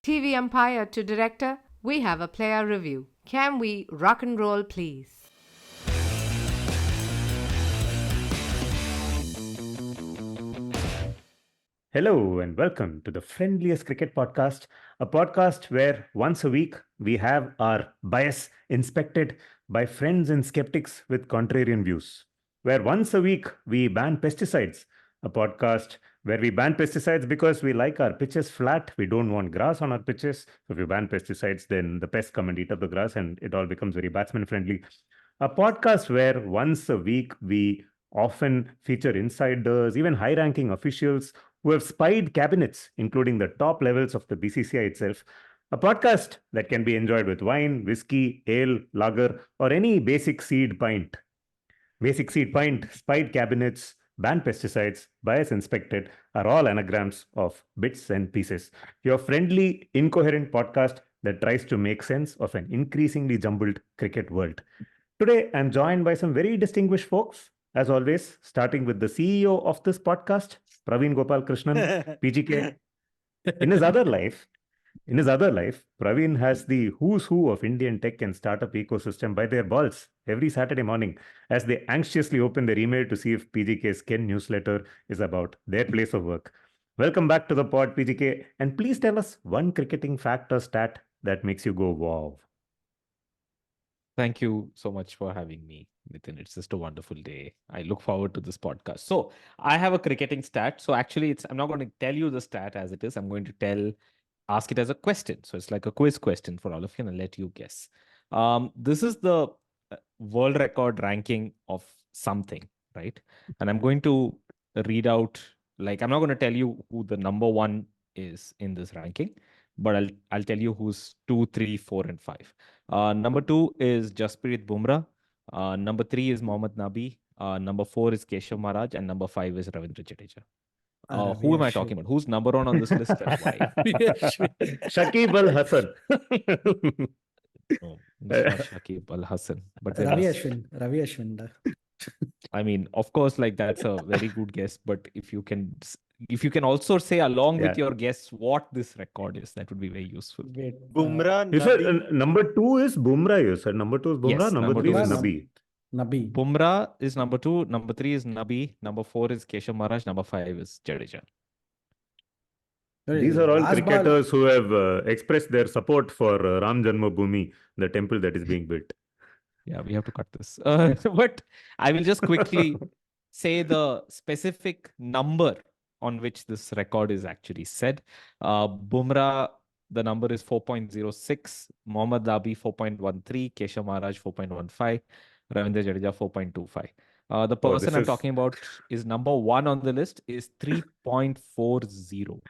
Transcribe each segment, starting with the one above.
TV umpire to director, we have a player review. Can we rock and roll, please? Hello and welcome to the friendliest cricket podcast, a podcast where once a week we have our bias inspected by friends and skeptics with contrarian views. Where once a week we ban pesticides, a podcast where we ban pesticides because we like our pitches flat, we don't want grass on our pitches. So if you ban pesticides, then the pests come and eat up the grass and it all becomes very batsman friendly. A podcast where once a week we often feature insiders, even high ranking officials who have spied cabinets, including the top levels of the BCCI itself. A podcast that can be enjoyed with wine, whiskey, ale, lager, or any basic seed pint. Basic seed pint, spied cabinets, banned pesticides, bias inspected are all anagrams of bits and pieces. Your friendly, incoherent podcast that tries to make sense of an increasingly jumbled cricket world. Today, I'm joined by some very distinguished folks, as always, starting with the CEO of this podcast, Praveen Gopal Krishnan, PGK. In his other life, Praveen has the who's who of Indian tech and startup ecosystem by their balls every Saturday morning as they anxiously open their email to see if PGK's Ken newsletter is about their place of work. Welcome back to the pod, PGK, and please tell us one cricketing fact or stat that makes you go wow. Thank you so much for having me, Nitin. It's just a wonderful day. I look forward to this podcast. So I have a cricketing stat. So actually, I'm not going to tell you the stat as it is. I'm going to ask it as a question. So it's like a quiz question for all of you, and I'll let you guess. This is the world record ranking of something, right? And I'm going to read out, I'm not going to tell you who the number one is in this ranking, but I'll tell you who's 2, 3, 4, and 5. Number 2 is Jasprit Bumrah. Number 3 is Mohammad Nabi. Number 4 is Keshav Maharaj, and number 5 is Ravindra Jadeja. Who am I talking about? Who's number one on this list? Shakib Al Hasan. No, it's not Shakib Al Hasan. But Ravi Ashwin. I mean, of course, that's a very good guess. But if you can also say along with your guess what this record is, that would be very useful. Bumrah. You said number 2 is Bumrah. You said number 2 is Bumrah. Yes, number 3 is Nabi. Bumrah is number 2. Number 3 is Nabi. Number 4 is Keshav Maharaj. Number 5 is Jadeja. These are all cricketers who have expressed their support for Ram Janmabhoomi, the temple that is being built. Yeah, we have to cut this. But I will just quickly say the specific number on which this record is actually said. Bumrah, the number is 4.06. Mohammad Nabi, 4.13. Keshav Maharaj, 4.15. Ravindra Jadeja, 4.25. The person I'm talking about is number 1 on the list is 3.40.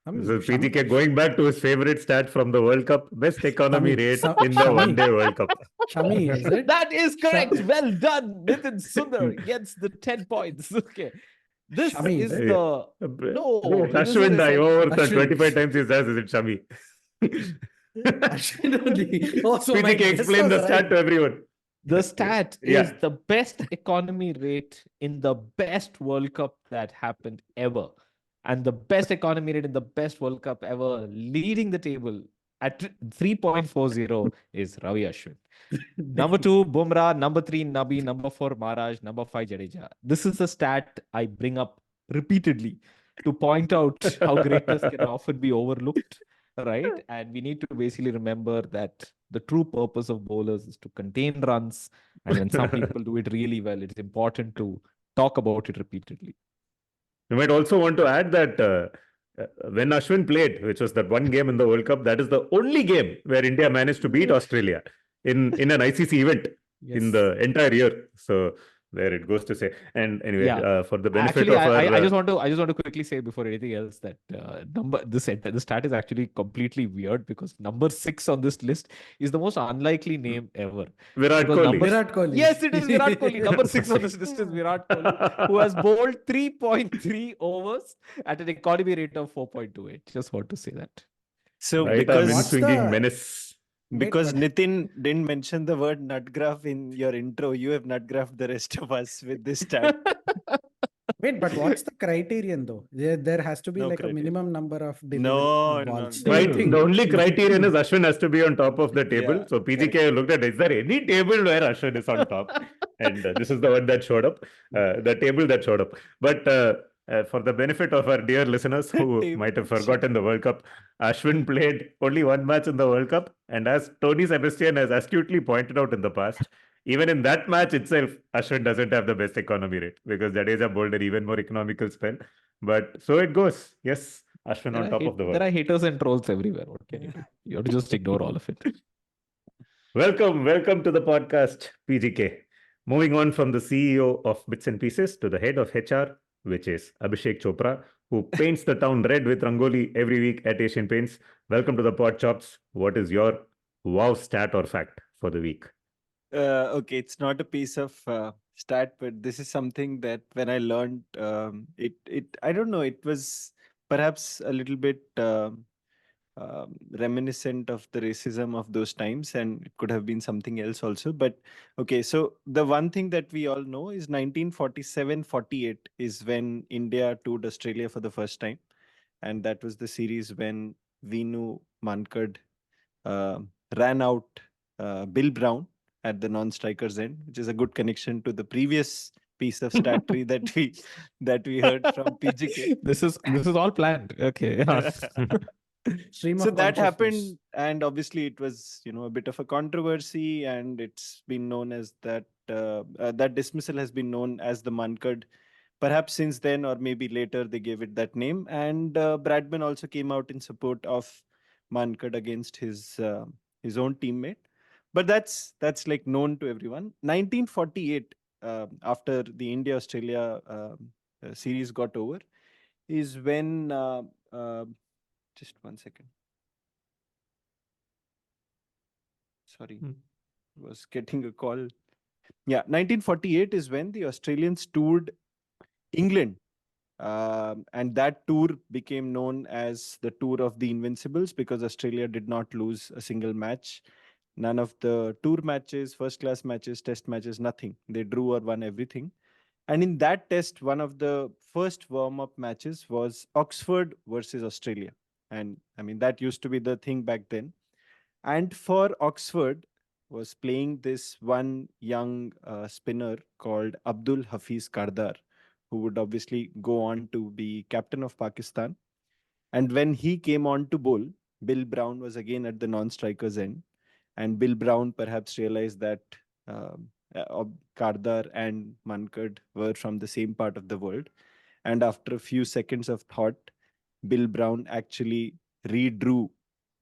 So PGK going back to his favorite stat from the World Cup, best economy rate in the one-day World Cup. Shami, is it? That is correct. Well done, Nitin Sundar gets the 10 points. Okay. This Shami, is right? the... No. Ashwin, I over 25 times he says, is it Shami? Ashwin only. Also, PGK explain the stat to everyone. The stat is the best economy rate in the best World Cup that happened ever. And the best economy rate in the best World Cup ever, leading the table at 3.40 is Ravi Ashwin. Number 2, Bumrah. Number 3, Nabi. Number 4, Maharaj. Number 5, Jadeja. This is a stat I bring up repeatedly to point out how greatness can often be overlooked, right? And we need to basically remember that the true purpose of bowlers is to contain runs. And when some people do it really well, it's important to talk about it repeatedly. You might also want to add that when Ashwin played, which was that one game in the World Cup, that is the only game where India managed to beat Australia in an ICC event in the entire year. So there it goes to say. And anyway, for the benefit of our... I just want to quickly say before anything else that the stat is actually completely weird because number 6 on this list is the most unlikely name ever. Virat Kohli. Yes, it is Virat Kohli. Number 6 on this list is Virat Kohli, who has bowled 3.3 overs at an economy rate of 4.28. Just want to say that. So because Nitin didn't mention the word nut graph in your intro, you have nut graphed the rest of us with this stat. Wait, but what's the criterion though? There has to be No like a criterion. minimum number of delivery No, balls. no. Right. Anything. The only criterion is Ashwin has to be on top of the table. Yeah, So PGK looked at, is there any table where Ashwin is on top? And this is the one that showed up, the table that showed up. But for the benefit of our dear listeners who Table might have that showed forgotten the World Cup, Ashwin played only one match in the World Cup. And as Tony Sebastian has astutely pointed out in the past, even in that match itself, Ashwin doesn't have the best economy rate because Jadeja bowled an even more economical spell. But so it goes. Yes, Ashwin on top of the There world. are haters and trolls everywhere. What can you do? You have to just ignore all of it. Welcome to the podcast, PGK. Moving on from the CEO of Bits and Pieces to the head of HR, which is Abhishek Chopra, who paints the town red with Rangoli every week at Asian Paints. Welcome to the Pod Chops. What is your wow stat or fact for the week? Okay, it's not a piece of stat, but this is something that when I learned, I don't know, it was perhaps a little bit reminiscent of the racism of those times, and it could have been something else also. But okay, so the one thing that we all know is 1947-48 is when India toured Australia for the first time, and that was the series when Vinu Mankad uh, ran out Bill Brown at the non-striker's end, which is a good connection to the previous piece of statry that we heard from PGK. This is all planned. Okay. Stream So of that consciousness. happened, and obviously it was a bit of a controversy, and it's been known as that that dismissal has been known as the Mankad. Perhaps since then, or maybe later, they gave it that name. And Bradman also came out in support of Mankad against his own teammate. But that's like known to everyone. 1948, after the India-Australia series got over, is when just one second. Sorry, was getting a call. Yeah, 1948 is when the Australians toured England. And that tour became known as the Tour of the Invincibles because Australia did not lose a single match. None of the tour matches, first class matches, test matches, nothing. They drew or won everything. And in that test, one of the first warm up matches was Oxford versus Australia. And I mean, that used to be the thing back then. And for Oxford was playing this one young spinner called Abdul Hafiz Kardar, who would obviously go on to be captain of Pakistan. And when he came on to bowl, Bill Brown was again at the non-striker's end. And Bill Brown perhaps realized that Kardar and Mankad were from the same part of the world. And after a few seconds of thought, Bill Brown actually redrew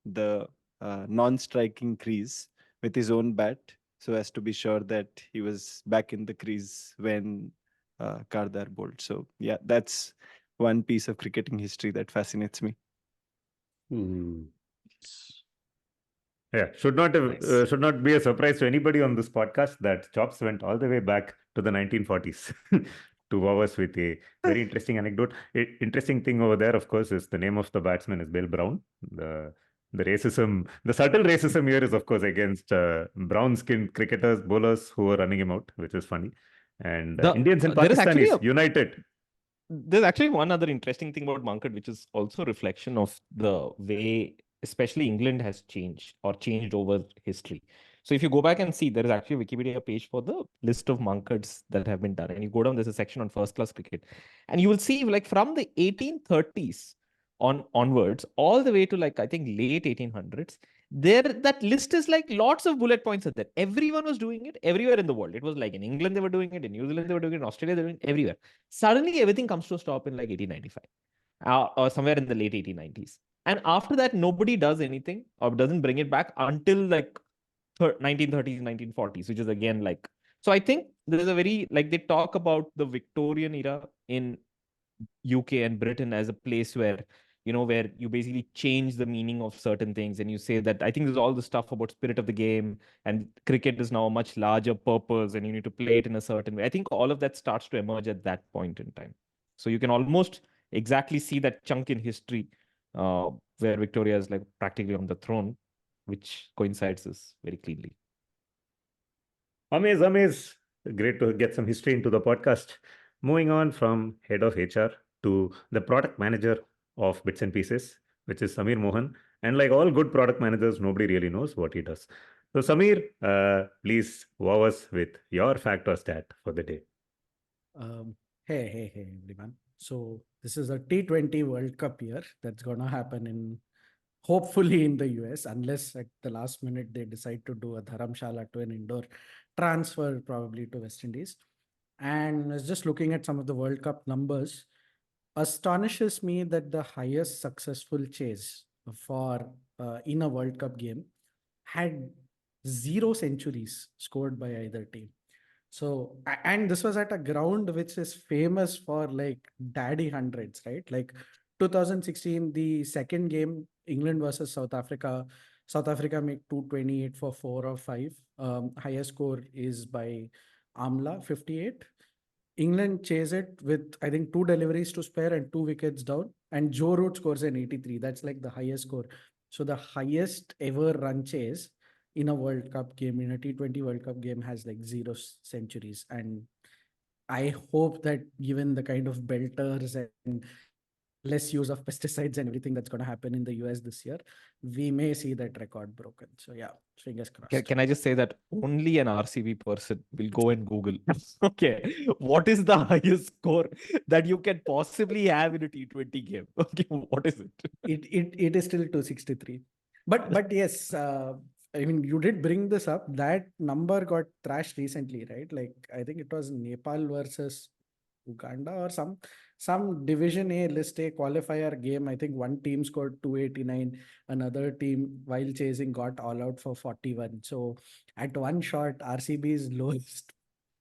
the non-striking crease with his own bat so as to be sure that he was back in the crease when Kardar bowled. So yeah, that's one piece of cricketing history that fascinates me. Yeah, should not Nice. should not be a surprise to anybody on this podcast that Chops went all the way back to the 1940s to wow us with a very interesting anecdote. Interesting thing over there, of course, is the name of the batsman is Bill Brown. The racism, the subtle racism here is, of course, against brown-skinned cricketers, bowlers who were running him out, which is funny. And Indians and There is actually Pakistanis united. There's actually one other interesting thing about Mankad, which is also a reflection of the way, especially England has changed or changed over history. So if you go back and see, there is actually a Wikipedia page for the list of Mankads that have been done. And you go down, there's a section on first class cricket. And you will see like from the 1830s onwards, all the way to like, I think late 1800s, that list is like lots of bullet points are there. Everyone was doing it everywhere in the world. It was like in England, they were doing it, in New Zealand, they were doing it, in Australia, they were doing it everywhere. Suddenly everything comes to a stop in like 1895 or somewhere in the late 1890s. And after that, nobody does anything or doesn't bring it back until like 1930s, 1940s, which is again like, so I think there's a very, like they talk about the Victorian era in UK and Britain as a place where, where you basically change the meaning of certain things. And you say that, I think there's all the stuff about spirit of the game and cricket is now a much larger purpose and you need to play it in a certain way. I think all of that starts to emerge at that point in time. So you can almost exactly see that chunk in history where Victoria is like practically on the throne, which coincides this very cleanly. Amaze. Great to get some history into the podcast. Moving on from head of HR to the product manager of Bits and Pieces, which is Samir Mohan. And like all good product managers, nobody really knows what he does. So, Samir, please wow us with your fact or stat for the day. Hey, everyone. So this is a T20 World Cup year that's gonna happen in hopefully in the US, unless at the last minute they decide to do a Dharamshala to an indoor transfer, probably to West Indies. And I was just looking at some of the World Cup numbers. Astonishes me that the highest successful chase for in a World Cup game had 0 centuries scored by either team. So, and this was at a ground which is famous for like daddy hundreds, right? Like 2016, the second game, England versus South Africa. South Africa make 228 for 4 or 5. Highest score is by Amla, 58. England chase it with, I think, 2 deliveries to spare and 2 wickets down. And Joe Root scores an 83. That's like the highest score. So the highest ever run chase in a World Cup game, in a T20 World Cup game, has like 0 centuries. And I hope that given the kind of belters and less use of pesticides and everything that's going to happen in the US this year, we may see that record broken. So yeah, fingers crossed. Can I just say that only an RCB person will go and Google, okay, what is the highest score that you can possibly have in a T20 game? Okay, what is it? It is still 263. But yes, I mean, you did bring this up. That number got thrashed recently, right? Like I think it was Nepal versus Uganda or some Division A List A qualifier game. I think one team scored 289, another team while chasing got all out for 41. So at one shot, RCB's lowest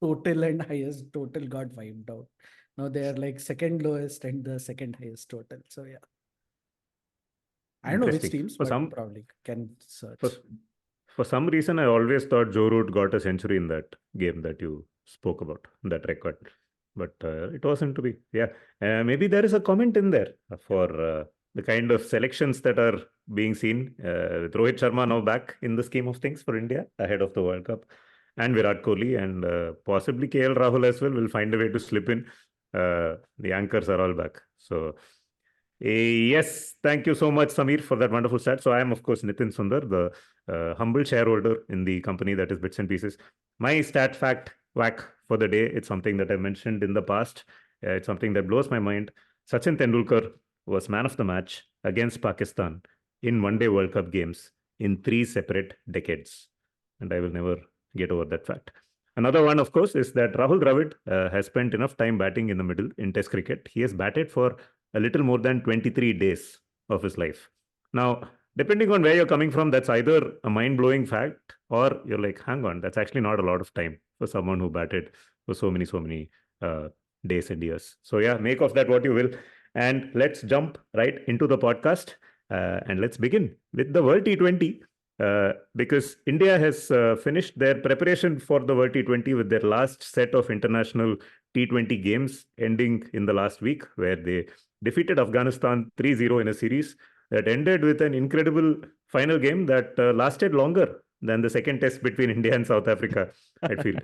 total and highest total got wiped out. Now they are like second lowest and the second highest total. So yeah. I don't know which Interesting. teams, For but some, probably can search. for, for some reason, I always thought Joe Root got a century in that game that you spoke about, that record. But it wasn't to be. Yeah. Maybe there is a comment in there for the kind of selections that are being seen with Rohit Sharma now back in the scheme of things for India ahead of the World Cup, and Virat Kohli and possibly KL Rahul as well will find a way to slip in. The anchors are all back. So, yes, thank you so much, Samir, for that wonderful stat. So, I am, of course, Nitin Sundar, the humble shareholder in the company that is Bits and Pieces. My stat fact whack for the day, it's something that I mentioned in the past. It's something that blows my mind. Sachin Tendulkar was man of the match against Pakistan in one day World Cup games in 3 separate decades. And I will never get over that fact. Another one, of course, is that Rahul Dravid has spent enough time batting in the middle in Test cricket. He has batted for a little more than 23 days of his life. Now, depending on where you're coming from, that's either a mind-blowing fact or you're like, hang on, that's actually not a lot of time for someone who batted for so many days and years. So yeah, make of that what you will. And let's jump right into the podcast and let's begin with the World T20. Because India has finished their preparation for the World T20 with their last set of international T20 games ending in the last week, where they defeated Afghanistan 3-0 in a series that ended with an incredible final game that lasted longer than the second test between India and South Africa, I feel.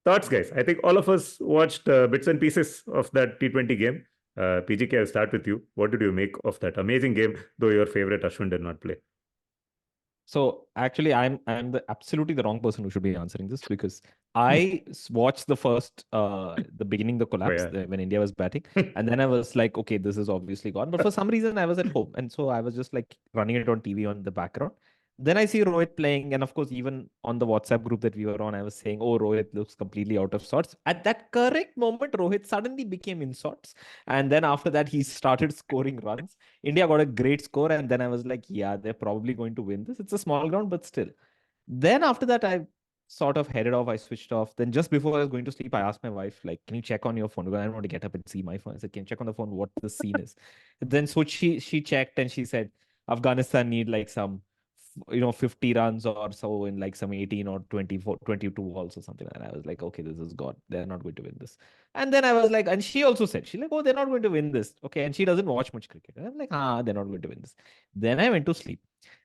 Thoughts, guys? I think all of us watched bits and pieces of that T20 game. PGK, I'll start with you. What did you make of that amazing game, though your favorite Ashwin did not play? So actually, I'm absolutely the wrong person who should be answering this, because I watched the first the beginning, the collapse when India was batting, and then I was like, okay, this is obviously gone. But for some reason, I was at home, and so I was just like running it on TV on the background. Then I see Rohit playing, and of course, even on the WhatsApp group that we were on, I was saying, "Oh, Rohit looks completely out of sorts." At that correct moment, Rohit suddenly became in sorts, and then after that, he started scoring runs. India got a great score, and then I was like, "Yeah, they're probably going to win this. It's a small ground, but still." Then after that, I sort of headed off. I switched off. Then just before I was going to sleep, I asked my wife, like, "Can you check on your phone?" Because I don't want to get up and see my phone. I said, "Can you check on the phone what the scene is?" Then so she checked, and she said, Afghanistan need like some 50 runs or so in like some 18 or 24 22 balls or something. And I was like, okay, this is God, they're not going to win this. And then I was like, and she also said, she's like, oh, they're not going to win this, okay. And she doesn't watch much cricket, and I'm like, they're not going to win this. Then I went to sleep.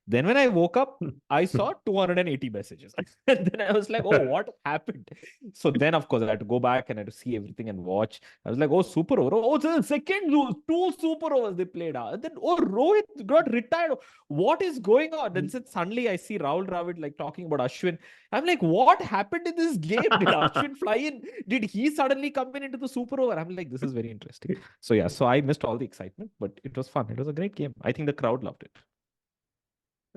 Then when I woke up, I saw 280 messages. And then I was like, oh, what happened? So then, of course, I had to go back and I had to see everything and watch. I was like, oh, super over. Oh, it's the second lose. Two super overs they played. And then, oh, Rohit got retired. What is going on? And then suddenly I see Rahul Dravid like talking about Ashwin. I'm like, what happened in this game? Did Ashwin fly in? Did he suddenly come in into the super over? I'm like, this is very interesting. So yeah, so I missed all the excitement, but it was fun. It was a great game. I think the crowd loved it.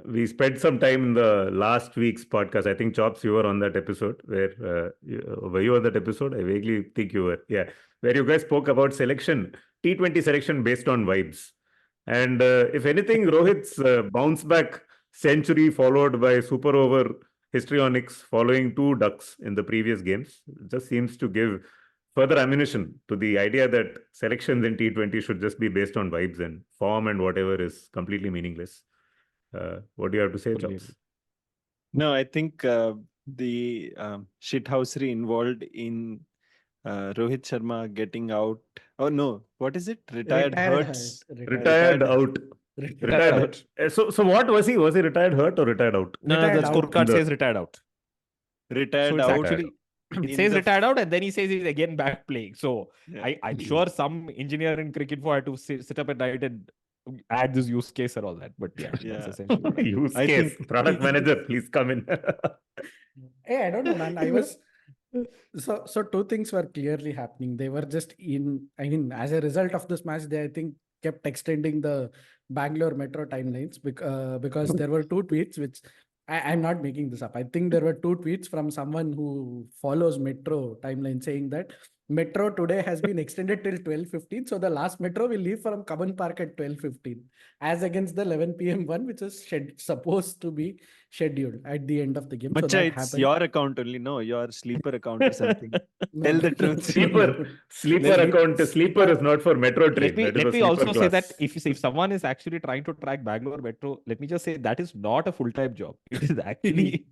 We spent some time in the last week's podcast. I think Chops, you were on that episode. Were you on that episode? I vaguely think you were. Yeah, where you guys spoke about selection, T20 selection based on vibes. And if anything, Rohit's bounce back century followed by super over histrionics following two ducks in the previous games just seems to give further ammunition to the idea that selections in T20 should just be based on vibes, and form and whatever is completely meaningless. What do you have to say, Chops? No, I think the shithousery involved in Rohit Sharma getting out. Oh no, what is it? Retired hurts. Retired out. Retired. So what was he? Was he retired hurt or retired out? No, Retired the out. scorecard says retired out. Retired So it's out. actually it in says the- retired out, and then he says he's again back playing. So Yeah. I'm sure some engineer in cricket for had to sit up at night and add this use case and all that. But yeah, Yeah. that's essentially what happened. Use I case. think- Product manager, please come in. Hey, I don't know, man. I was so two things were clearly happening. They were just I mean, as a result of this match, they I think kept extending the Bangalore Metro timelines because there were two tweets which I'm not making this up. I think there were two tweets from someone who follows Metro timeline saying that Metro today has been extended till 12:15. So the last Metro will leave from Cubbon Park at 12:15, as against the 11 p.m. one, which is supposed to be scheduled at the end of the game. So Macha, that it's happened. your account only. No, your sleeper account or something. No, Tell the no, truth. Sleeper Let me- account. Sleeper is not for Metro train. Let me That is a sleeper also say that class. if someone is actually trying to track Bangalore Metro, let me just say that is not a full-time job. It is actually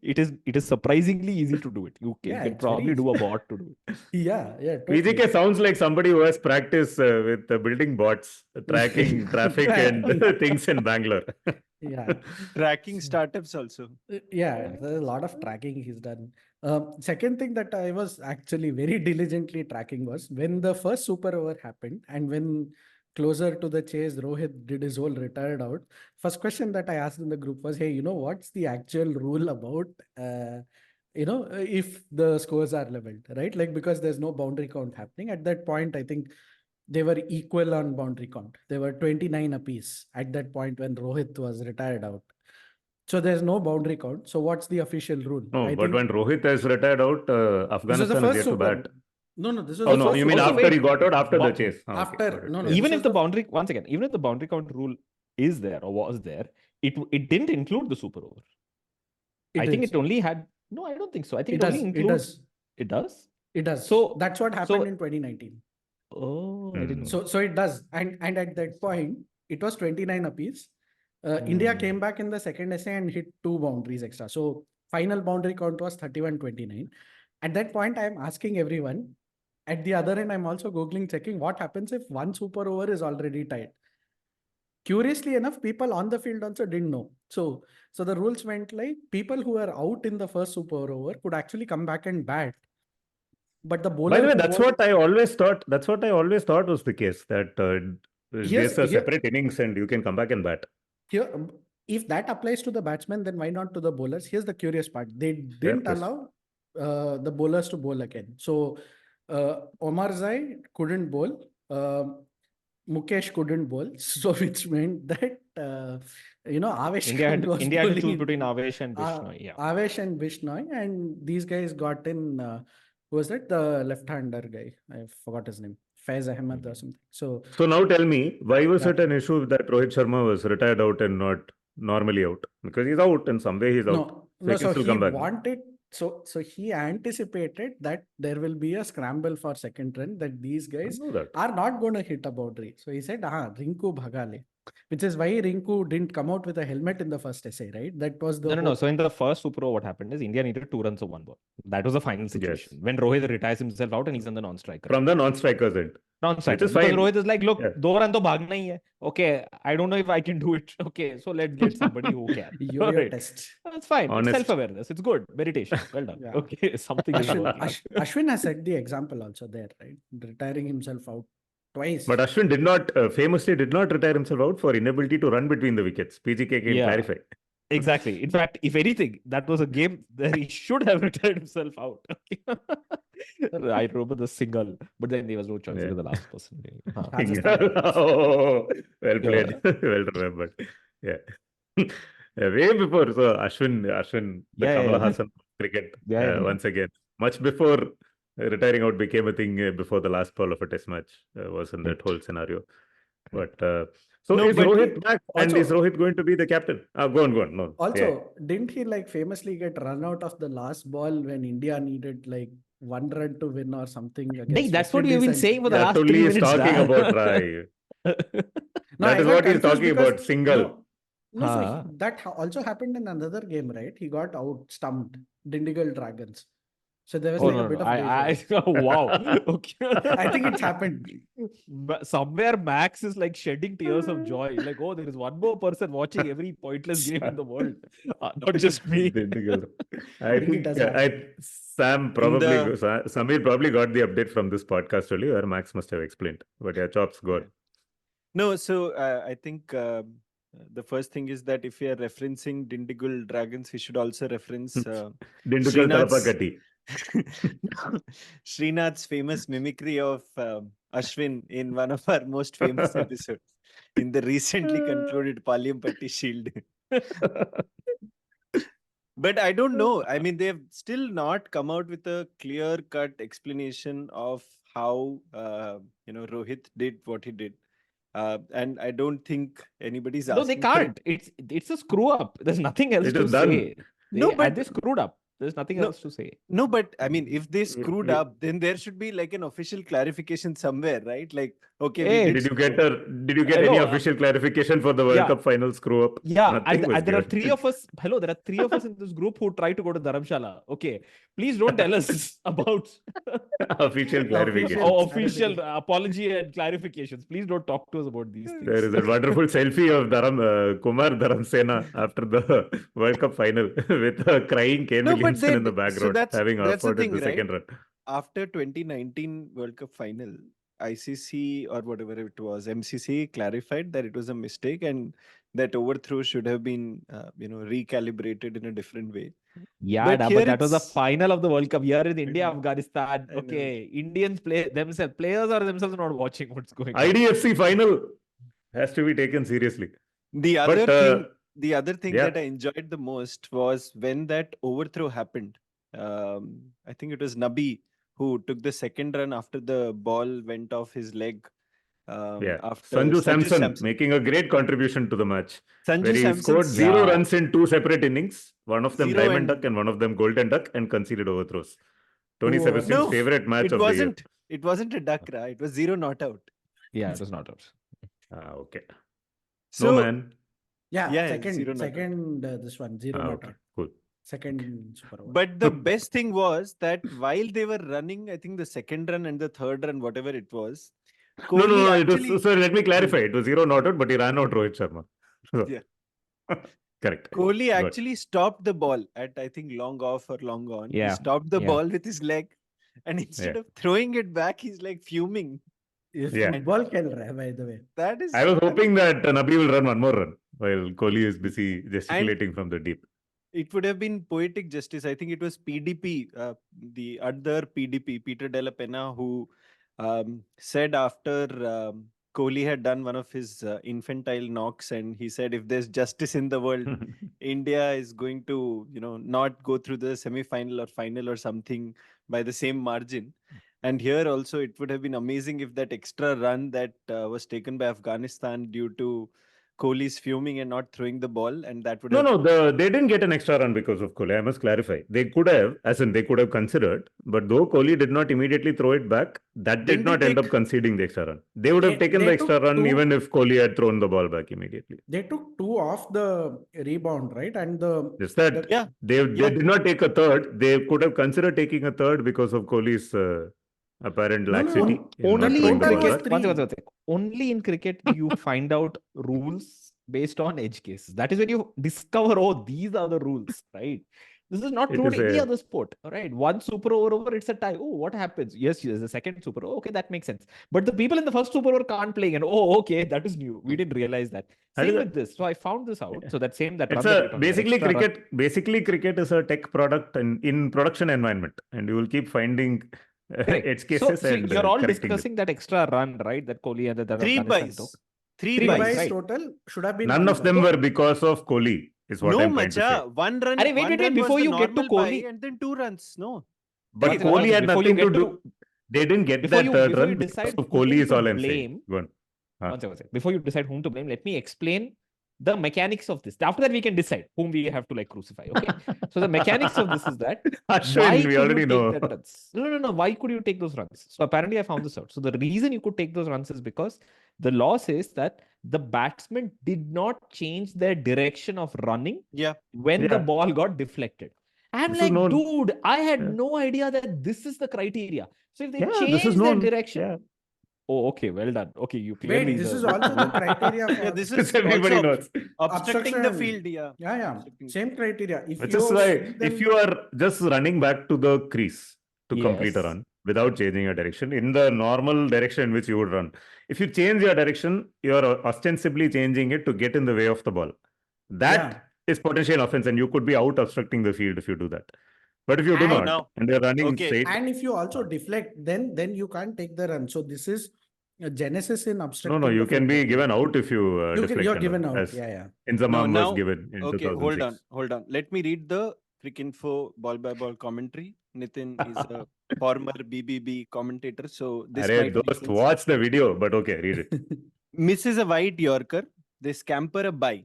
it is surprisingly easy to do it. You Yeah, can it's very probably do a easy. bot to do it. Yeah, totally. VGK sounds like somebody who has practice with building bots, tracking traffic and things in Bangalore. Yeah. Tracking startups also. Yeah, there's a lot of tracking he's done. Second thing that I was actually very diligently tracking was when the first super over happened and when closer to the chase, Rohit did his whole retired out. First question that I asked in the group was, hey, what's the actual rule about, if the scores are leveled, right? Like, because there's no boundary count happening. At that point, I think they were equal on boundary count. They were 29 apiece at that point when Rohit was retired out. So there's no boundary count. So what's the official rule? No, I but think when Rohit has retired out, this was the Afghanistan is first yet to super. bat. No, this was Oh the no, first you mean super. Also, after he wait, got out after the but chase? Ah, okay, after- got it. no, Yeah. this Even was if the the- boundary once again, even if the boundary count rule is there or was there, it didn't include the super over. I think is. it only had no, I don't think so. I think It it only does. It includes does. it does. It does. So- That's what happened in 2019. Oh, I didn't know. So it does. And at that point, it was 29 apiece. India came back in the second essay and hit 2 boundaries extra. So final boundary count was 31-29. At that point, I'm asking everyone. At the other end, I'm also Googling, checking what happens if one super over is already tied. Curiously enough, people on the field also didn't know. So the rules went like people who were out in the first super over could actually come back and bat. But the bowler. By the way, who that's was- what I always thought. That's what I always thought was the case. That Here's- there's a here- separate innings and you can come back and bat. Here, if that applies to the batsmen, then why not to the bowlers? Here's the curious part. They didn't question. allow the bowlers to bowl again. So Omar Zai couldn't bowl. Mukesh couldn't bowl. So which meant that, Avesh India Khan had, was India had to bowling choose in- between Avesh and Bishnoi. Yeah. Avesh and Bishnoi, and these guys got in. Who was that? The left-hander guy. I forgot his name. Faiz Ahmed or something. So So now tell me, why was Yeah. it an issue that Rohit Sharma was retired out and not normally out? Because he's out in some way. He's out. no, he no. can So still he come back. wanted. So he anticipated that there will be a scramble for second run. That these I guys know that. are not going to hit a boundary. So he said, "Rinku bhagale." Which is why Rinku didn't come out with a helmet in the first essay, right? That was the No. hope. So in the first Super Over, what happened is India needed 2 runs of one ball. That was the final situation. When Rohit retires himself out and he's on the non-striker. From the non-strikers end. Non-striker. is Because fine. Rohit is like, look, Yeah. 2 runs to bhagna hi hai. Okay, I don't know if I can do it. Okay, so let's get somebody who can. Yo-yo Alright. test. That's fine. Honest. It's self-awareness. It's good. Meditation. Well done. Yeah. Okay, something is working. Ashwin has set the example also there, right? Retiring himself out twice. But Ashwin did not, famously did not retire himself out for inability to run between the wickets. PGK can clarify. Exactly. In fact, if anything, that was a game that he should have retired himself out. I remember the single, but then there was no choice. He was the last person. Oh, well played. Well remembered. Yeah. Way before. So Ashwin, the Kamala Hassan cricket once again. Much before retiring out became a thing before the last ball of a test match was in that whole scenario. But so is Rohit back and is Rohit going to be the captain? Go on. No. Also, didn't he like famously get run out of the last ball when India needed like 1 run to win or something? That's what you've been saying for the last 3 minutes. That's only talking about Rai. That is what he's talking about. Single. No, that also happened in another game, right? He got stumped. Dindigul Dragons. So there was a bit of wow. Okay. I think it's happened. Somewhere Max is like shedding tears of joy. Like, oh, there is one more person watching every pointless game in the world. Not just me. I think Samir probably got the update from this podcast only, or Max must have explained. But yeah, Chops, go. No, so I think the first thing is that if we are referencing Dindigul Dragons, we should also reference Dindigul Talapakati. Srinath's famous mimicry of Ashwin in one of our most famous episodes in the recently concluded Palyam-Patti Shield. But I don't know. I mean, they've still not come out with a clear-cut explanation of how Rohit did what he did. And I don't think anybody's asking. No, they can't. It's a screw up. There's nothing else to say. They screwed up. There's nothing else to say. No, but I mean, if they screwed up, then there should be like an official clarification somewhere, right? Like, okay, did you get any official clarification for the World Cup final screw up? Yeah, and there are 3 of us. Hello, there are 3 of us in this group who try to go to Dharamshala. Okay, please don't tell us about official clarification. Official apology and clarifications. Please don't talk to us about these things. There is a wonderful selfie of Kumar Dharamsena after the World Cup final with a crying Kane Williamson in the background, having afforded the second run. After 2019 World Cup final, ICC or whatever it was, MCC clarified that it was a mistake and that overthrow should have been, recalibrated in a different way. Yeah, but that was the final of the World Cup. Here in India, Afghanistan. Okay, Indians players are themselves not watching what's going on. IDFC final has to be taken seriously. The other thing that I enjoyed the most was when that overthrow happened. I think it was Nabi who took the second run after the ball went off his leg. Sanju Samson making a great contribution to the match. Sanju Samson scored 0 runs in 2 separate innings. One of them diamond duck and one of them golden duck, and conceded overthrows. Tony Sebastian's favorite match of the year. It wasn't a duck, right? It was 0 not out. Yeah, it was not out. Okay. So, no man. Second this one, 0 not out. Cool. Second Super Over. But the best thing was that while they were running, I think the second run and the third run, whatever it was. No. Let me clarify. It was 0 not out, but he ran out Rohit Sharma. Yeah. Correct. Kohli actually stopped the ball at, I think, long off or long on. Yeah. He stopped the ball with his leg. And instead of throwing it back, he's like fuming. Football can run, by the way. That is. I was hoping that Nabi will run one more run while Kohli is busy gesticulating from the deep. It would have been poetic justice. I think it was PDP, the other PDP, Peter Della Penna, who said after Kohli had done one of his infantile knocks, and he said, if there's justice in the world, India is going to, not go through the semi-final or final or something by the same margin. And here also, it would have been amazing if that extra run that was taken by Afghanistan due to Kohli's fuming and not throwing the ball, and that would No, have they didn't get an extra run because of Kohli. I must clarify. They could have, as in they could have considered, but though Kohli did not immediately throw it back, that did Didn't they not end up take- conceding the extra run. They would have taken the They extra took run two- even if Kohli had thrown the ball back immediately. They took 2 off the rebound, right? And Just that Yeah. they Yeah. did not take a third. They could have considered taking a third because of Kohli's apparent No, no, laxity. no. in not Only throwing in the ball total was back. cricket, one second, 3. one second. Only in cricket do you find out rules based on edge cases. That is when you discover, oh, these are the rules, right? This is not It true in is any a- other sport, all right? One super over, it's a tie. Oh, what happens? Yes, there's a second super over. Okay, that makes sense. But the people in the first super over can't play, and oh, okay, that is new. We didn't realize that. How Same does with this. So I found this out. So that It's run that you're talking about, basically extra run. cricket. Basically, cricket is a tech product in production environment, and you will keep finding Correct. edge So, cases so and you're all correcting them. discussing that extra run, right? That Kohli and that 3 Afghanistan took. buys. 3 3 buys, buys right. total should have been None 1 of them buy. were because of Kohli, is what No, I'm trying to say. Macha. One run. Arey, wait, one wait, run before was the you get to normal buy, Kohli- and then 2 runs. No. But Okay, Kohli had before you nothing to get do. They didn't get before that you- third before you run because decide of Kohli whom is to all I'm saying. blame- Go on. One second. Before you decide whom to blame, let me explain the mechanics of this. After that, we can decide whom we have to like crucify. Okay. So the mechanics of this is that Ashwin, why we could already you know. take that runs? No. Why could you take those runs? So apparently, I found this out. So the reason you could take those runs is because the law says that the batsman did not change their direction of running Yeah. when the Yeah. ball got deflected. I'm This is like, known. dude, I had Yeah. no idea that this is the criteria. So if they Yeah, this is change their known. direction, Yeah. oh, okay, well done. Okay, you clearly Wait, this is also the criteria for Yeah. This This is everybody also knows. obstructing the obstruction. field. Yeah. Yeah. Obstructing. Same criteria. If Which you is why see them- if you are just running back to the crease to complete a Yes. run without changing your direction in the normal direction in which you would run, if you change your direction, you are ostensibly changing it to get in the way of the ball. That is potential offense, and you could be out obstructing the field if you do that. But if you do And not, now- and you're running Okay. straight, and if you also deflect, then you can't take the run. So this is a genesis in no, obstructing. you the can field. be given out if you deflect. You're and given all, out. as Yeah. Inzamam now- was given in Okay. 2006. Hold on. Let me read the Cricinfo ball by ball commentary. Nitin is a former BBB commentator, so this Arey, might make dost, sense. watch the video, but okay, read it. Misses a wide Yorker. They scamper a bye.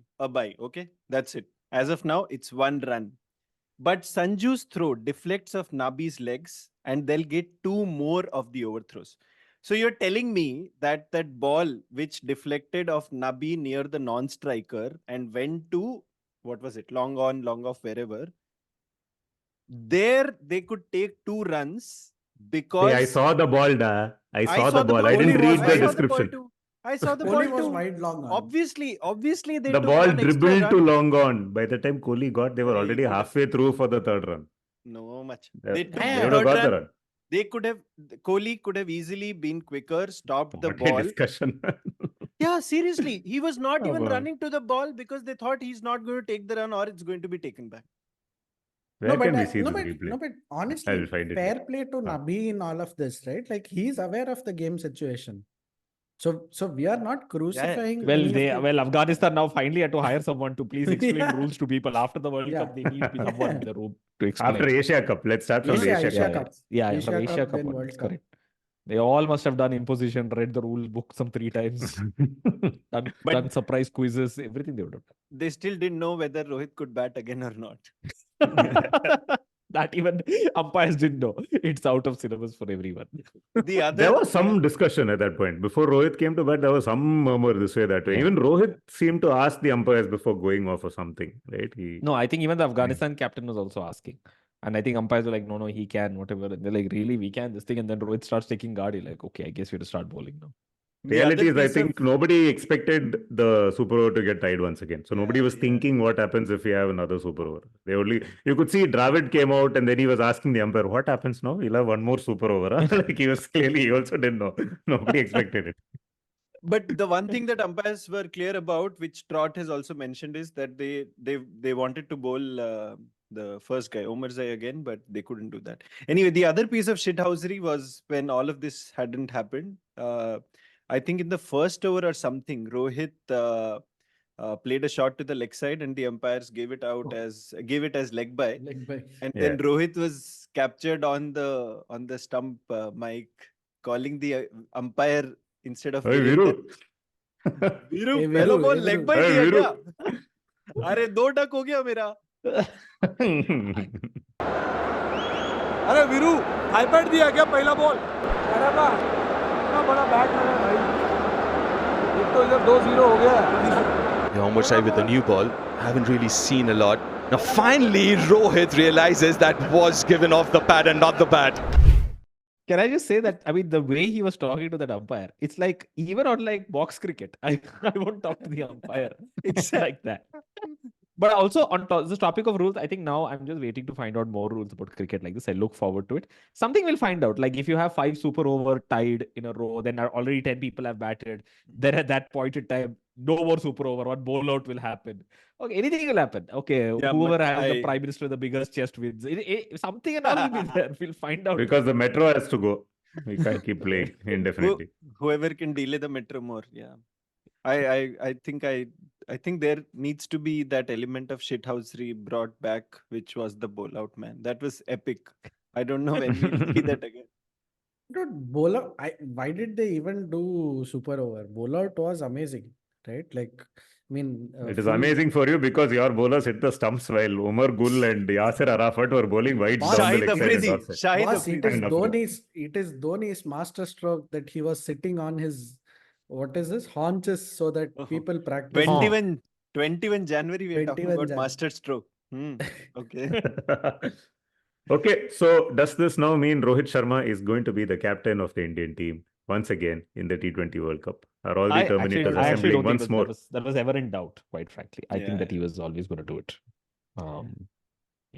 Okay, that's it. As of now, it's 1 run. But Sanju's throw deflects of Nabi's legs, and they'll get 2 more of the overthrows. So you're telling me that that ball which deflected of Nabi near the non-striker and went to, what was it, long on, long off, wherever, there they could take 2 runs because Hey, I saw the ball, da. I saw the ball. I ball. didn't Kohli read was- the I saw the description. I saw the Kohli ball was too. wide long on. Obviously they The took ball 1 extra dribbled to run. long on. By the time Kohli got, they were Hey, already could have- halfway through for the third run. No much. They, They took they the would have third got the run. run. They could have, Kohli could have easily been quicker, stopped the What a ball. discussion. Yeah, seriously. He was not Oh, even wow. running to the ball because they thought he's not going to take the run or it's going to be taken back. Where can we I- see no, this but, replay? no, but I honestly, will find it. fair play to Ah. Nabi in all of this, right? Like he's aware of the game situation. So we are not crucifying. Well, any of the- Afghanistan now finally had to hire someone to please explain Yeah. rules to people after the World Yeah. Cup. They need someone in the room to explain. After Asia Cup, let's start from the Asia Asia Cup. Cup. Yeah, Asia from Asia Cup, Cup then onwards, World Cup. correct. They all must have done imposition, read the rule book some 3 times, done But- surprise quizzes, everything they would They still didn't know whether Rohit could bat again or not. have done. That even umpires didn't know. It's out of syllabus for everyone. The other There was some discussion at that point. Before Rohit came to bat, there was some murmur this way, that way. Yeah. Even Rohit seemed to ask the umpires before going off or something, right? No, I think even the Afghanistan captain was also asking. And I think umpires were like, no, he can, whatever. And they're like, really, we can, this thing. And then Rohit starts taking guard. You're like, okay, I guess we have to start bowling now. The other Reality is, I piece of- think nobody expected the super over to get tied once again. So nobody was thinking what happens if we have another super over. They only, you could see Dravid came out and then he was asking the umpire, what happens now? We'll have one more super over. Huh? Like he was clearly, he also didn't know. Nobody expected it. But the one thing that umpires were clear about, which Trott has also mentioned, is that they wanted to bowl the first guy, Omarzai, again, but they couldn't do that. Anyway, the other piece of shithousery was when all of this hadn't happened. I think in the first over or something, Rohit played a shot to the leg side, and the umpires gave it as leg by. Leg by. And Yeah. then Rohit was captured on the stump mic, calling the umpire instead of Hey, narrator. Viru. Veeru ए, पहला Veeru, ball ए, leg Veeru. Bye Hey, दिया Viru. क्या? अरे 2 duck हो गया मेरा। अरे Veeru iPad दिया क्या पहला बॉल? अरे बा इतना बड़ा बैट लगा भाई, एक तो इधर 2-0 हो गया। Yeah, Homer Shai with a new ball. Haven't really seen a lot. Now finally Rohit realizes that was given off the pad and not the bat. Can I just say that, I mean, the way he was talking to that umpire, it's like, even on like box cricket, I won't talk to the umpire. It's like that. But also on this topic of rules, I think now I'm just waiting to find out more rules about cricket like this. I look forward to it. Something we'll find out. Like if you have 5 super over tied in a row, then already 10 people have batted. Then at that point in time, no more super over. One bowl out will happen. Okay, anything will happen. Okay, Yeah, whoever but has the prime minister with the biggest chest wins. Something and all will be there. We'll find out. Because the metro has to go. We can't keep playing indefinitely. whoever can delay the metro more. Yeah. I think there needs to be that element of shithousery brought back, which was the bowl out, man. That was epic. I don't know when we'll see that again. Dude, bowler, why did they even do super over? Bowler was amazing, right? Like, I mean, It is full- amazing for you because your bowlers hit the stumps while Umar Gul and Yasir Arafat were bowling wide Boss, down the Shahid leg side and Afridi. offside. Shahid Boss, Afridi. Kind of it is Dhoni's masterstroke that he was sitting on his, what is this, haunches so that Oh, people practice. 21 January, we are talking 21 about Jan. master stroke. Okay. Okay, so does this now mean Rohit Sharma is going to be the captain of the Indian team once again in the T20 World Cup? Are all the Terminators I actually assembling don't think once more? that was ever in doubt, quite frankly. I think that he Yeah. was always going to do it.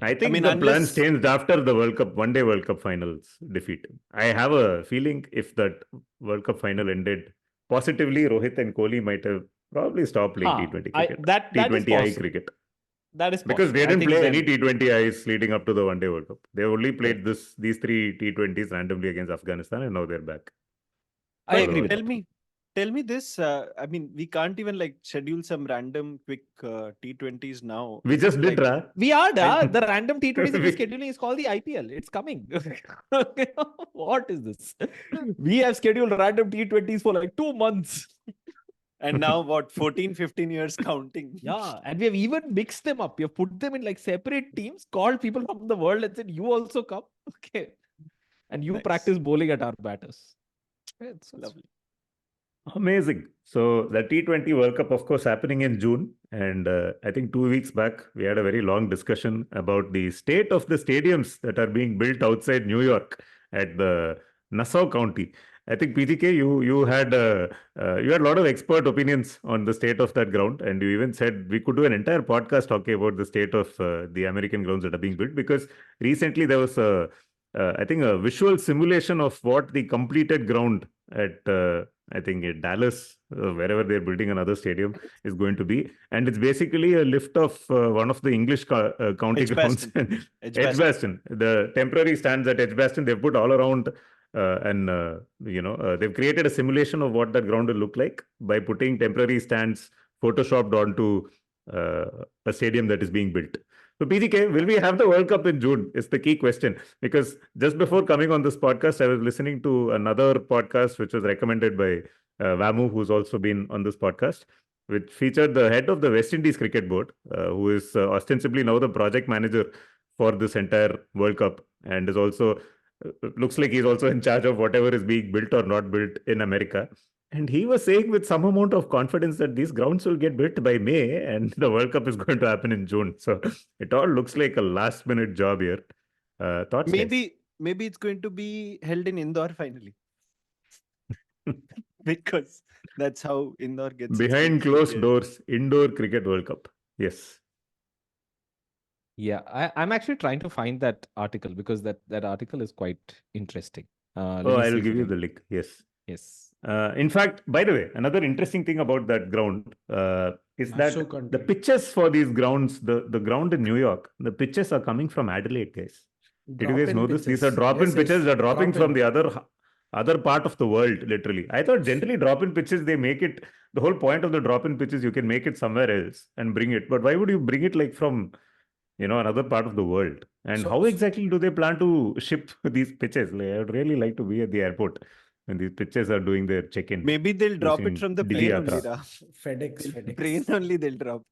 I think mean, the plans unless- changed after the World Cup, one day World Cup finals defeat. I have a feeling if that World Cup final ended positively, Rohit and Kohli might have probably stopped playing T20 cricket. That is T20I possible. cricket. That is Because they possible. I didn't think play then- any T20Is leading up to the One Day World Cup. They only played these 3 T20s randomly against Afghanistan, and now they're back. I But agree with tell me this. I mean, we can't even like schedule some random quick T20s now. We Is just it, did, like, Ra. We are, I- the random T20s that we're We- scheduling is called the IPL. It's coming. What is this? We have scheduled random T20s for like 2 months. And now what? 14, 15 years counting. Yeah, and we have even mixed them up. We have put them in like separate teams, called people from the world and said, you also come. Okay. And you Nice. practice bowling at our batters. It's Lovely. Amazing. So the T20 World Cup, of course, happening in June. And I think 2 weeks back, we had a very long discussion about the state of the stadiums that are being built outside New York at the Nassau County. I think PGK, you had a lot of expert opinions on the state of that ground, and you even said we could do an entire podcast talking about the state of the American grounds that are being built, because recently there was I think a visual simulation of what the completed ground at I think at Dallas, wherever they're building another stadium, is going to be, and it's basically a lift of one of the English county grounds, Edgbaston. The temporary stands at Edgbaston they've put all around. They've created a simulation of what that ground will look like by putting temporary stands photoshopped onto a stadium that is being built. So PGK, will we have the World Cup in June? Is the key question. Because just before coming on this podcast, I was listening to another podcast which was recommended by Vamu, who's also been on this podcast, which featured the head of the West Indies Cricket Board, who is ostensibly now the project manager for this entire World Cup, and is also looks like he's also in charge of whatever is being built or not built in America. And he was saying with some amount of confidence that these grounds will get built by May and the World Cup is going to happen in June. So it all looks like a last minute job here. Thoughts? Maybe it's going to be held in Indore finally. Because that's how Indore gets its Behind name. closed doors, Indoor Cricket World Cup. Yes. Yeah, I'm actually trying to find that article because that article is quite interesting. I will give you the link. Yes. Yes. In fact, by the way, another interesting thing about that ground is that Nassau County. the pitches for these grounds, the ground in New York, the pitches are coming from Adelaide, guys. Did you guys know this? These are drop-in pitches. They're dropping from the other part of the world, literally. I thought generally drop-in pitches, they make it, the whole point of the drop-in pitches, you can make it somewhere else and bring it. But why would you bring it like from, another part of the world? And how exactly do they plan to ship these pitches? Like, I would really like to be at the airport when these pitches are doing their check-in. Maybe they'll drop it using from the Digi plane only, Yatra. Ra. FedEx. Plane only they'll drop.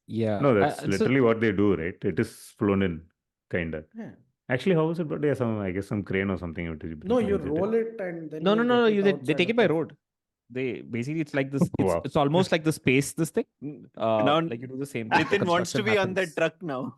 Yeah. No, that's so- literally what they do, right? It is flown in, kind of. Yeah. Actually, how was it? But yeah, I guess some crane or something. No, you roll it and then No, you get they outside take it of by the- road. They basically, it's like this. Wow. It's almost like the space. This thing. Now Like you do the same thing. the Nitin wants to construction be on that happens. truck now.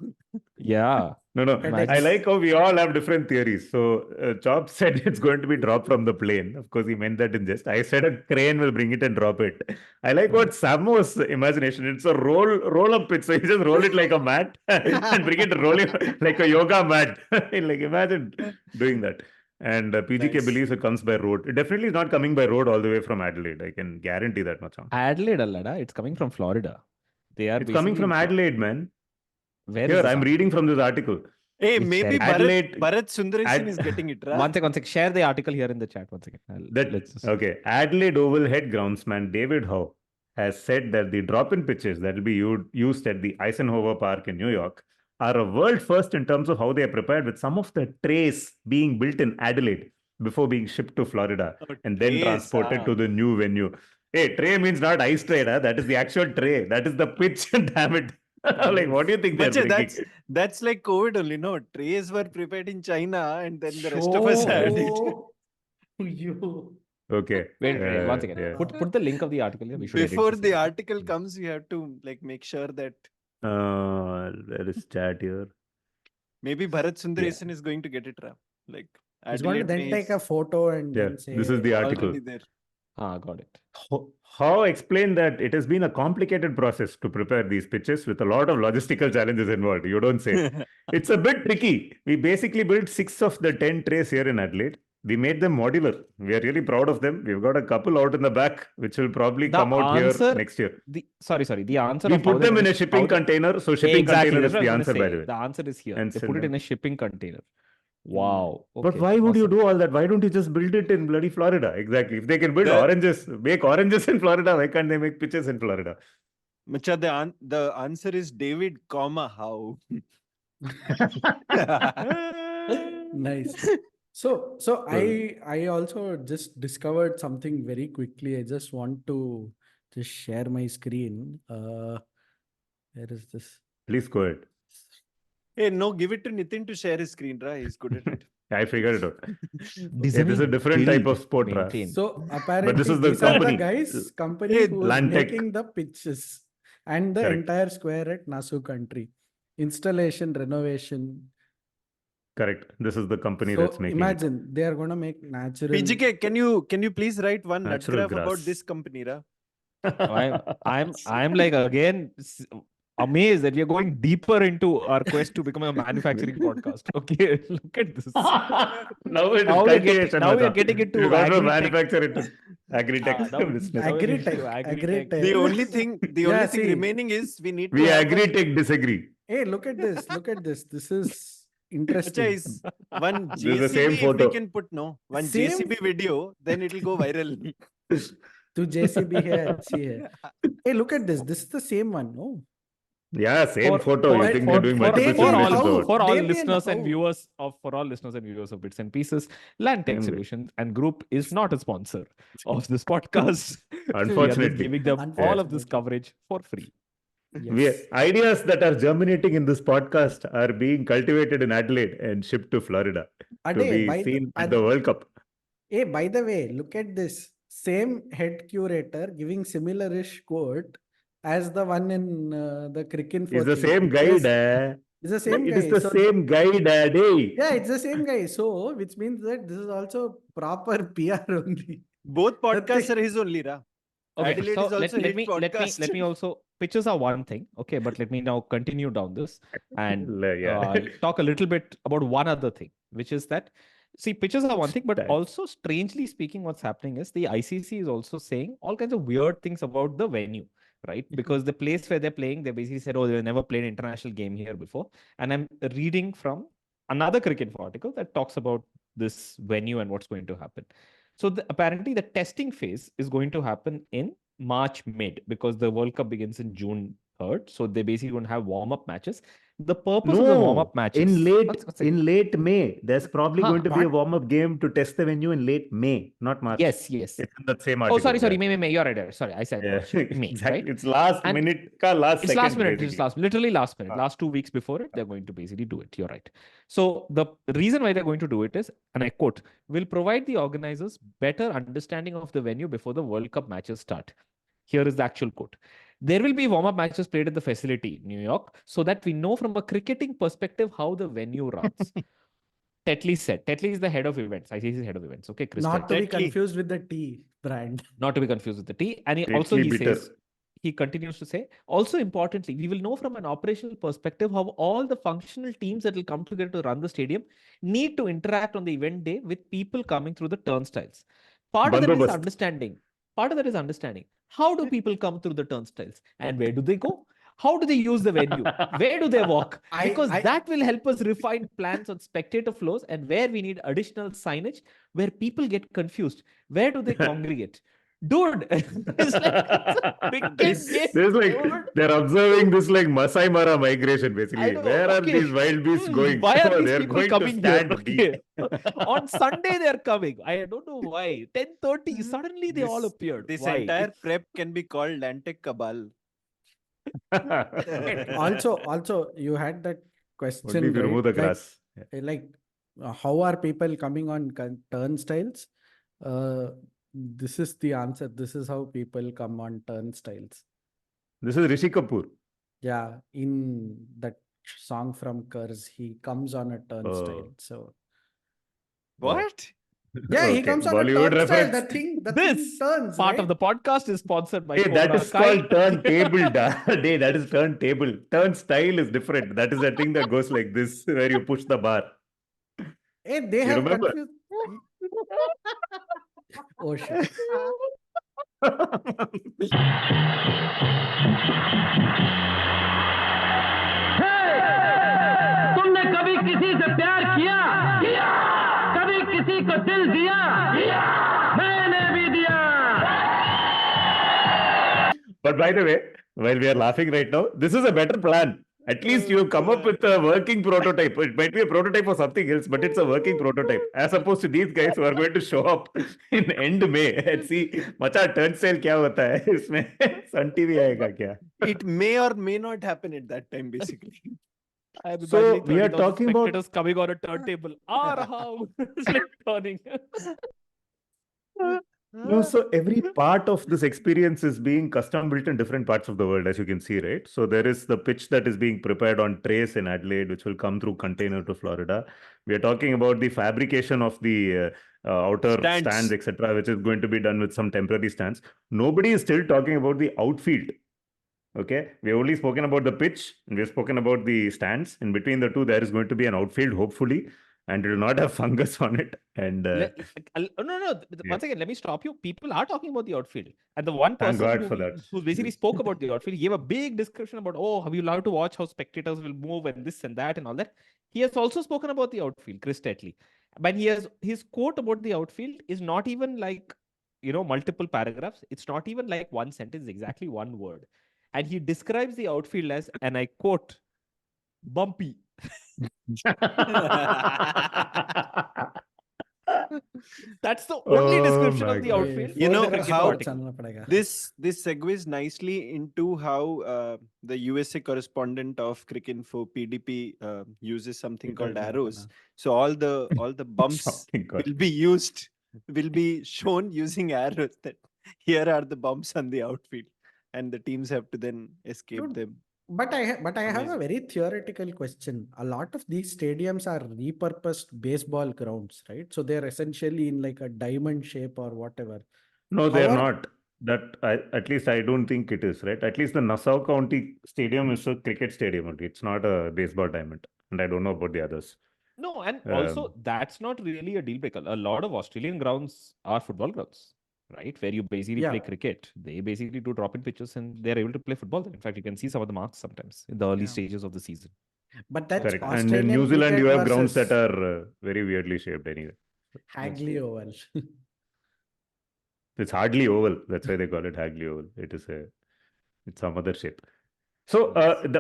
Yeah. No. FedEx. I like how we all have different theories. So Chop said it's going to be dropped from the plane. Of course, he meant that in jest. I said a crane will bring it and drop it. I like what Samo's imagination. It's a roll up pitch. So you just roll it like a mat and bring it rolling like a yoga mat. Like imagine doing that. And PGK Nice. believes it comes by road. It definitely is not coming by road all the way from Adelaide. I can guarantee that much. Adelaide, Allada. It's coming from Florida. They are It's coming basically from in Adelaide, man. Where is Here, this I'm article? reading from this article. Hey, Which maybe share it? Adelaide- Bharat Sundaresan Ad- is getting it, Ra. One second. Share the article here in the chat. One second. Okay. Adelaide Oval head groundsman David Howe has said that the drop-in pitches that will be used at the Eisenhower Park in New York are a world first in terms of how they are prepared, with some of the trays being built in Adelaide before being shipped to Florida Oh, and then trays, transported to the new venue. Hey, tray means not ice tray, huh? That is the actual tray. That is the pitch, damn it. Like, what do you think they're Bacha, bringing? that's like COVID only, no? Trays were prepared in China and then the rest of us had it. Show you. Okay. Wait, one second. yeah. Put the link of the article here. We should edit Before this the in. article comes, you have to like make sure that Where is chat here? maybe Bharat Sundaresan is going to get it, Ra. Like He's going to Adelaide then May take is a photo and Yeah, then say, this is the article. already there. Got it. How explained that it has been a complicated process to prepare these pitches with a lot of logistical challenges involved. You don't say. It's a bit tricky. We basically built 6 of the 10 trays here in Adelaide. We made them modular. We are really proud of them. We've got a couple out in the back, which will probably The come out here answer- next year. Sorry. The answer We of how put they're them in gonna a sh- shipping how they- container. So shipping Exactly, container that's is what the I was answer, gonna by the say. way. The answer is here. And They send put it them. in a shipping container. Wow. But Okay, why would you awesome. do all that? Why don't you just build it in bloody Florida? Exactly. If they can build The- oranges, make oranges in Florida, why can't they make pitches in Florida? Macha, the answer is David, how? nice. So I also just discovered something very quickly. I just want to just share my screen. Where is this? Please go ahead. Hey, no, give it to Nitin to share his screen, Ra. He's good at it. I figured it out. Design, It is a different type build, of sport, Ra. maintain. So apparently this is the these are company. the guys company Hey, who's Lantec. making the pitches and the Correct. entire square at Nassau country. Installation, renovation. Correct. This is the company So that's making it. imagine they are gonna make natural. PGK, can you please write one Natural nutgraph about grass. this company, Ra? I'm like again amazed that we are going deeper into our quest to become a manufacturing podcast. Okay, look at this. Now it is Now we are continuation, now we are Macha. getting into You got to agri-tech. manufacture it. Agri-tech now- business. now we're getting Agri-tech, into agri-tech. The only thing Yeah, see. remaining is we need We to have agree-tech disagree. Hey, look at this. Look at this. This is Macha, interesting. is one This is the JCB same if photo. we can put one Same- JCB video, then it'll go viral. To JCB here, see here. Hey, look at this. This is the same one, no? Yeah, same For- photo. for- You think for- they're doing for- multiple for all- generations how- over. For all Damien, listeners and how? viewers of Bits and Pieces, Lantech Anyway. Solutions and Group is not a sponsor of this podcast. We are just Unfortunately. giving them all of this Unfortunately. coverage for free. Yes. Ideas that are germinating in this podcast are being cultivated in Adelaide and shipped to Florida to Ade, be by the- seen at Ad- the World Cup. Hey, by the way, look at this. Same head curator giving similar-ish quote as the one in the cricket. It's the same guy, Yes, da. it's the same It guy. is the So- same guy, daddy. Yeah, it's the same guy. So, which means that this is also proper PR only. Both podcasts thing- are his only, Ra. Okay, Adelaide so is also let his me podcast. also pitches are one thing, okay, but let me now continue down this and Yeah. talk a little bit about one other thing, which is that see, pitches are one thing, but That- also strangely speaking, what's happening is the ICC is also saying all kinds of weird things about the venue, right? Because the place where they're playing, they basically said, oh, they've never played an international game here before. And I'm reading from another cricket article that talks about this venue and what's going to happen. So apparently the testing phase is going to happen in March mid because the World Cup begins in June 3rd. So they basically going to have warm-up matches. The purpose of the warm-up No, matches... in late May, there's probably going to be a what? warm-up game to test the venue in late May, not March. Yes. It's in that same Oh, article. sorry. May. You're right. Sorry, I said Yeah, March. May, exactly. right? It's last And minute, last It's second. last minute. Basically. Literally last minute. Last 2 weeks before it, they're going to basically do it. You're right. So the reason why they're going to do it is, and I quote, will provide the organizers better understanding of the venue before the World Cup matches start. Here is the actual quote. There will be warm-up matches played at the facility, New York, so that we know from a cricketing perspective how the venue runs. Tetley said. Tetley is the head of events. ICC is head of events. Okay, Chris Not to be Tetley. confused with the tea brand. Not to be confused with the T. And he Greatly bitter. says, he continues to say, also importantly, we will know from an operational perspective how all the functional teams that will come together to run the stadium need to interact on the event day with people coming through the turnstiles. Part of that is Bandobast. understanding. How do people come through the turnstiles? And where do they go? How do they use the venue? Where do they walk? Because that will help us refine plans on spectator flows and where we need additional signage, where people get confused. Where do they congregate? Dude, it's like There's like they're observing this like Masai Mara migration basically. know, Where are okay. these wild beasts going? Why are these They're people going coming to here? stand deep. On Sunday they're coming. I don't know why. 10:30 suddenly they all appeared. This Why? entire prep can be called Lantic Cabal. Also, you had that question. Only if you remove the grass. How are people coming on turnstiles? This is the answer. This is how people come on turnstiles. This is Rishi Kapoor. Yeah, in that song from Curse, he comes on a turnstile. So What? yeah, he Okay, comes on Bollywood a turnstile. reference. The This thing turns. part right? of the podcast is sponsored by Hey, that Cobra is Kai. called turntable. Hey, that is turntable. Turnstile is different. That is the thing that goes like this, where you push the bar. Hey, they You have remember? confused. Oh shit. तुमने कभी किसी से प्यार किया कभी किसी को दिल दिया मैंने भी दिया But by the way, while we are laughing right now, this is a better plan. At least you have come up with a working prototype. It might be a prototype for something else, but it's a working prototype. As opposed to these guys who are going to show up in end May and see, macha turnstile kya hota hai? Isme Sun TV aayega kya? It may or may not happen at that time, basically. I'm So, imagining we are 30,000 talking about- spectators coming on a turntable. How? It's like turning. No, so every part of this experience is being custom built in different parts of the world, as you can see, right? So there is the pitch that is being prepared on trays in Adelaide, which will come through container to Florida. We are talking about the fabrication of the outer stands, etc., which is going to be done with some temporary stands. Nobody is still talking about the outfield. Okay, we've only spoken about the pitch and we've spoken about the stands. In between the two, there is going to be an outfield, hopefully, and it will not have fungus on it. And No. Yeah. Once again, let me stop you. People are talking about the outfield. And the one Thank person God for that. who basically spoke about the outfield, he gave a big description about, oh, have you allowed to watch how spectators will move and this and that and all that. He has also spoken about the outfield, Chris Tetley. But his quote about the outfield is not even like, multiple paragraphs. It's not even like one sentence, exactly one word. And he describes the outfield as, and I quote, bumpy. That's the only Oh description my of the God. outfield. You in know the cricket how article. this segues nicely into how the USA correspondent of Cricinfo PDP uses something called arrows. So all the bumps Shocking God. will be shown using arrows. That here are the bumps on the outfield, and the teams have to then escape Dude, them. But I have a Amazing. very theoretical question. A lot of these stadiums are repurposed baseball grounds, right? So they're essentially in like a diamond shape or whatever. No, they're How are- not. At least I don't think it is, right? At least the Nassau County Stadium is a cricket stadium only. It's not a baseball diamond. And I don't know about the others. No, and also that's not really a deal breaker. A lot of Australian grounds are football grounds, right? Where you basically play Yeah. cricket. They basically do drop-in pitches and they're able to play football there. In fact, you can see some of the marks sometimes in the early Yeah. stages of the season. But that's Correct. And Australian in New Zealand, you cricket have grounds that versus are very weirdly shaped anyway. Hagley Oval. It's hardly oval. That's why they call it Hagley Oval. It's some other shape. So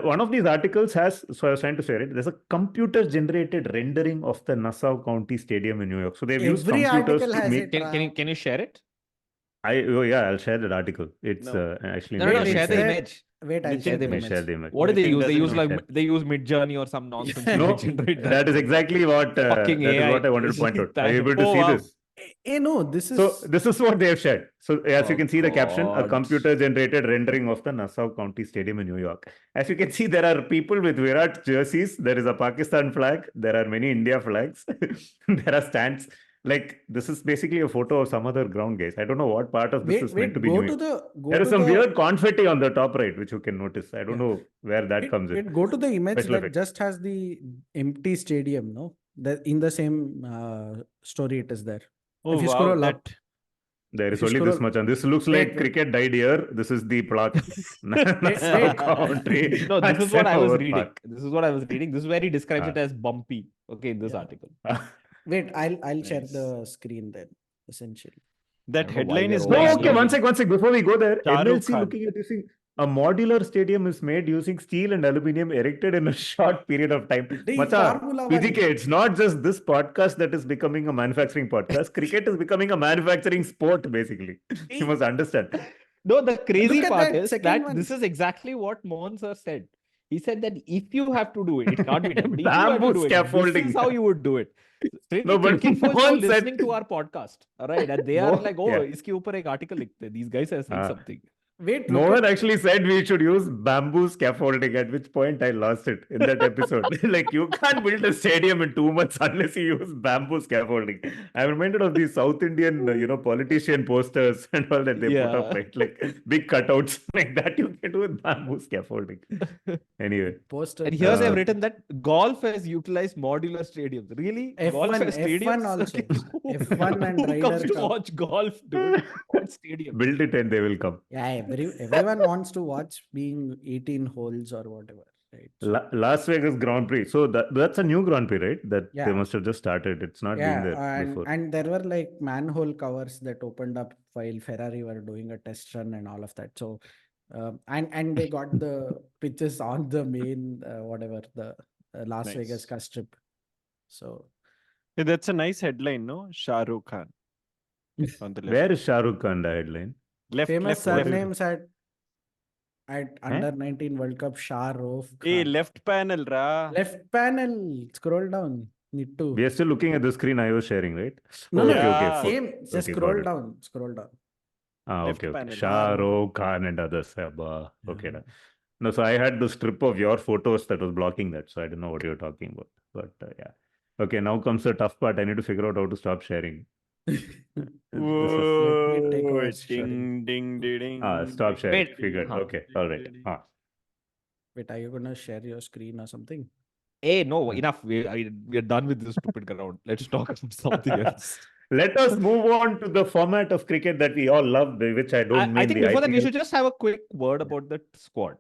one of these articles has, so I was trying to share it, there's a computer-generated rendering of the Nassau County Stadium in New York. So they've used Every computers article to has make... it. Can you share it? I'll share that article. It's No. actually... No, Wait, share it's the there. image. Wait, I'll Nitin, share the I'll image. share the image. What do they Nitin use? They doesn't use know. they use Mid-Journey or some nonsense No, to generate that is exactly what Fucking that is AI. what I wanted to point out. Are you able to Oh, see wow. this? No, this is... So this is what they have shared. So as you Oh, can see the caption, a God. computer-generated rendering of the Nassau County Stadium in New York. As you can see, there are people with Virat jerseys. There is a Pakistan flag. There are many India flags. There are stands. Like, this is basically a photo of some other ground, guys. I don't know what part of this is meant to be go New to York. the There is some weird confetti on the top right, which you can notice. I don't Yeah. know where that comes in. Go to the image Special that effects. just has the empty stadium, no? That in the same story it is there. Oh, If you wow, scroll up, There is If you only this scroll- much, and this looks Wait, like wait. cricket died here. This is the plot. Nassau County. No, this is what I was Hudson reading. Park. This is what I was reading. This is where he describes Ah. it as bumpy. Okay, in this Yeah. article. wait, I'll share Nice. the screen then, essentially. That I don't know why headline we is are No, all nice. okay, one sec. Before we go there, Shah Rukh NLC Khan. looking at this thing. A modular stadium is made using steel and aluminium erected in a short period of time. The Macha, Formula PGK, One. it's not just this podcast that is becoming a manufacturing podcast. Cricket is becoming a manufacturing sport, basically. You must understand. No, the crazy at part that is second that one. this is exactly what Mohan sir said. He said that if you have to do it, it can't be done. But if you have to Bamboo do it, scaffolding. this is how you would do it. Strictly No, but cricket fans are Mohan said- listening to our podcast, all right? And they are Mohan- like, oh, yeah. iske upar ek article likhte. These guys are saying Ah. something. Wait, No look one at- actually said we should use bamboo scaffolding, at which point I lost it in that episode. Like, you can't build a stadium in 2 months unless you use bamboo scaffolding. I'm reminded of these South Indian, politician posters and all that they put up, Yeah. right? Like big cutouts like that you can do with bamboo scaffolding. Anyway, poster. And here's I've Uh, written that golf has utilized modular stadiums. Really? Golf F1 has stadiums? also. Okay. F1 and Who comes Ryder to Cup. watch golf, dude? What stadium? build it and they will come. Yeah, everyone wants to watch being 18 holes or whatever, right? Las Vegas Grand Prix. So that's a new Grand Prix, right? That Yeah. they must have just started. It's not been there before. and there were like manhole covers that opened up while Ferrari were doing a test run and all of that. So, and they got the pitches on the main the Las Nice. Vegas Strip. So Yeah, that's a nice headline, no? Shah Rukh Khan. On the left. Where is Shah Rukh Khan, the headline? famous left. surnames at under 19 World Cup, Shah Rukh Hey, Khan. left panel, ra. Left panel, scroll down. Need to. We are still looking at the screen I was sharing, right? No, Oh, no, okay, yeah. okay. same. Just okay, got scroll it. down. Scroll down. Left Okay. panel. Shah Rukh Khan and others. Okay. Yeah. No, so I had the strip of your photos that was blocking that, so I don't know what you're talking about. But yeah. Okay, now comes the tough part. I need to figure out how to stop sharing. This is- Let me take over Ding, ding, ding, ding. stop sharing. Wait. Figured. Okay, all right. Wait, are you gonna share your screen or something? Hey, no, enough. We're done with this stupid ground. Let's talk about something else. Let us move on to the format of cricket that we all love, which I don't mean I think the before that, we IPL. should just have a quick word about the squad.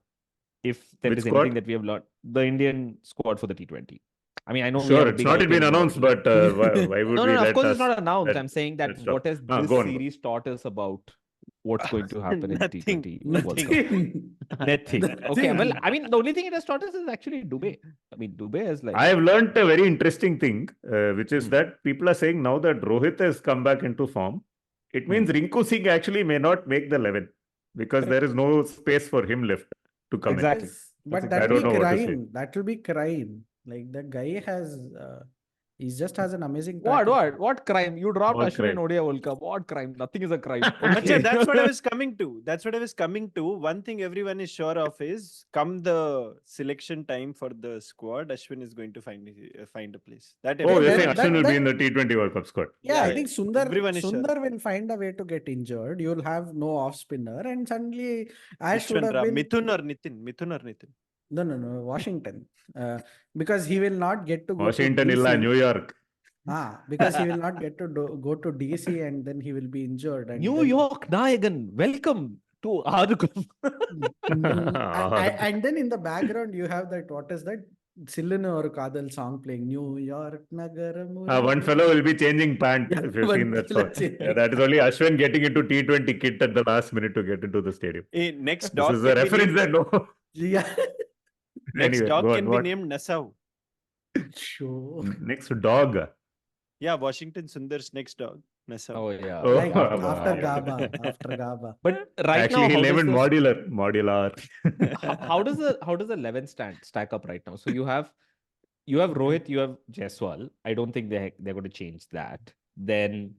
If there Which is squad? anything that we have learned, the Indian squad for the T20. I mean, I know we Sure, have a it's big not yet been IPL announced, involved. but why would No, we of let course us... it's not announced. let- I'm saying that let's stop. what has Ah, this go on. series taught us about what's going to happen in the Nothing. T20 World Cup. Nothing. Nothing. Okay, well, I mean, the only thing it has taught us is actually Dubai. I mean, Dubai is like... I have learned a very interesting thing, which is Hmm. that people are saying now that Rohit has come back into form, it means Rinku Singh actually may not make the 11 because there is no space for him left to come Exactly. in. But I that'll don't be know what to say. crime. That will be crime. Like the guy has, he just has an amazing. What? track record. What crime? You dropped What Ashwin in crime? ODI World Cup. What crime? Nothing is a crime. Acha, that's what I was coming to. One thing everyone is sure of is come the selection time for the squad, Ashwin is going to find a place. That Oh, you're that- saying that- Ashwin will that- be in the T20 World Cup squad. Yeah, Yeah, I think Sundar everyone is sure. will find a way to get injured. You'll have no off spinner, and suddenly Ash would Ashwin have Ra, been Mithun or Nitin. no, Washington, because he will not get to go Washington to illa, DC. New York. Because he will not get to go to DC, and then he will be injured. And New then- York Nayagan, welcome to our club. And then in the background you have that, what is that, Sillinu or Kadal song playing, New York Nagaram. One fellow will be changing pant Yeah, if you've one seen that fellow song. changing. Yeah, that is only Ashwin getting into T20 kit at the last minute to get into the stadium. Next This doc is a that we reference need- that no. Yeah. Next Anyway, dog go on, can be what? named Nassau. Sure. Next dog. Yeah, Washington Sundar's next dog, Nassau. Oh yeah. Oh, Like after wow. Gaba. After Gaba. But right Actually, now, he'll how name does it the modular. how does the 11 stack up right now? So you have Rohit, you have Jaiswal. I don't think they're going to change that. Then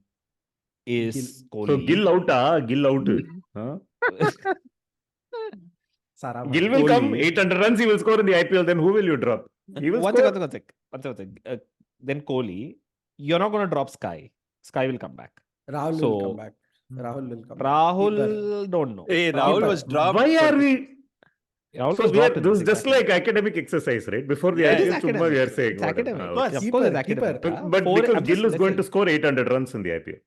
is So Kohli. Gill out. Huh? Sarabhai. Gill will come, Kohli. 800 runs he will score in the IPL. Then who will you drop? He will One score. sec. Then Kohli. You're not going to drop Sky. Sky will come back. Rahul So- will come back. Rahul will come back. Rahul, don't know. Hey, Rahul Keeper. was dropped. Why for are the- we? Rahul So was we are, dropped in this is this, just exactly. like academic exercise, right? Before the Yeah, It is IPL, Summa, we are academic. saying It's whatever. academic. Ah, Of course. okay. Of course, it's Keeper. academic. huh? But Four- because I'm Gill just- is let's going say to score 800 runs in the IPL.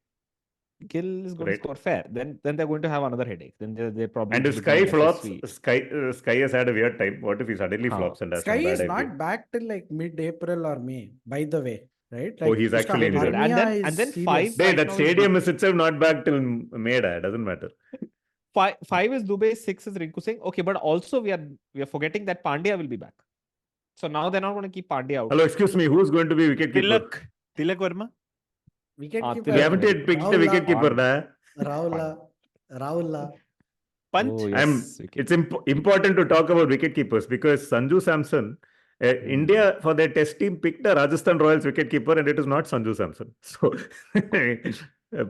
Gill is going Right. to score fair. Then they're going to have another headache. Then they probably And if become Sky flops, SSV. Sky has had a weird time. What if he suddenly Huh. flops and has Sky some bad is IPL? not back till like mid-April or May, by the way. Right? Oh, he's uska actually injured. hernia And then is serious. five- Hey, right that now is stadium is itself not back till May. Doesn't matter. Five is Dubey, 6 is Rinku Singh. Okay, but also we are forgetting that Pandya will be back. So now they're not going to keep Pandya out. Hello, excuse me. Who's going to be wicketkeeper? Tilak Verma. Wicketkeeper. We haven't yet picked the Rahul- wicketkeeper. Nah. Rahul. Pant. Oh, yes, It's important to talk about wicketkeepers because Sanju Samson, India for their test team picked a Rajasthan Royals wicketkeeper and it is not Sanju Samson. So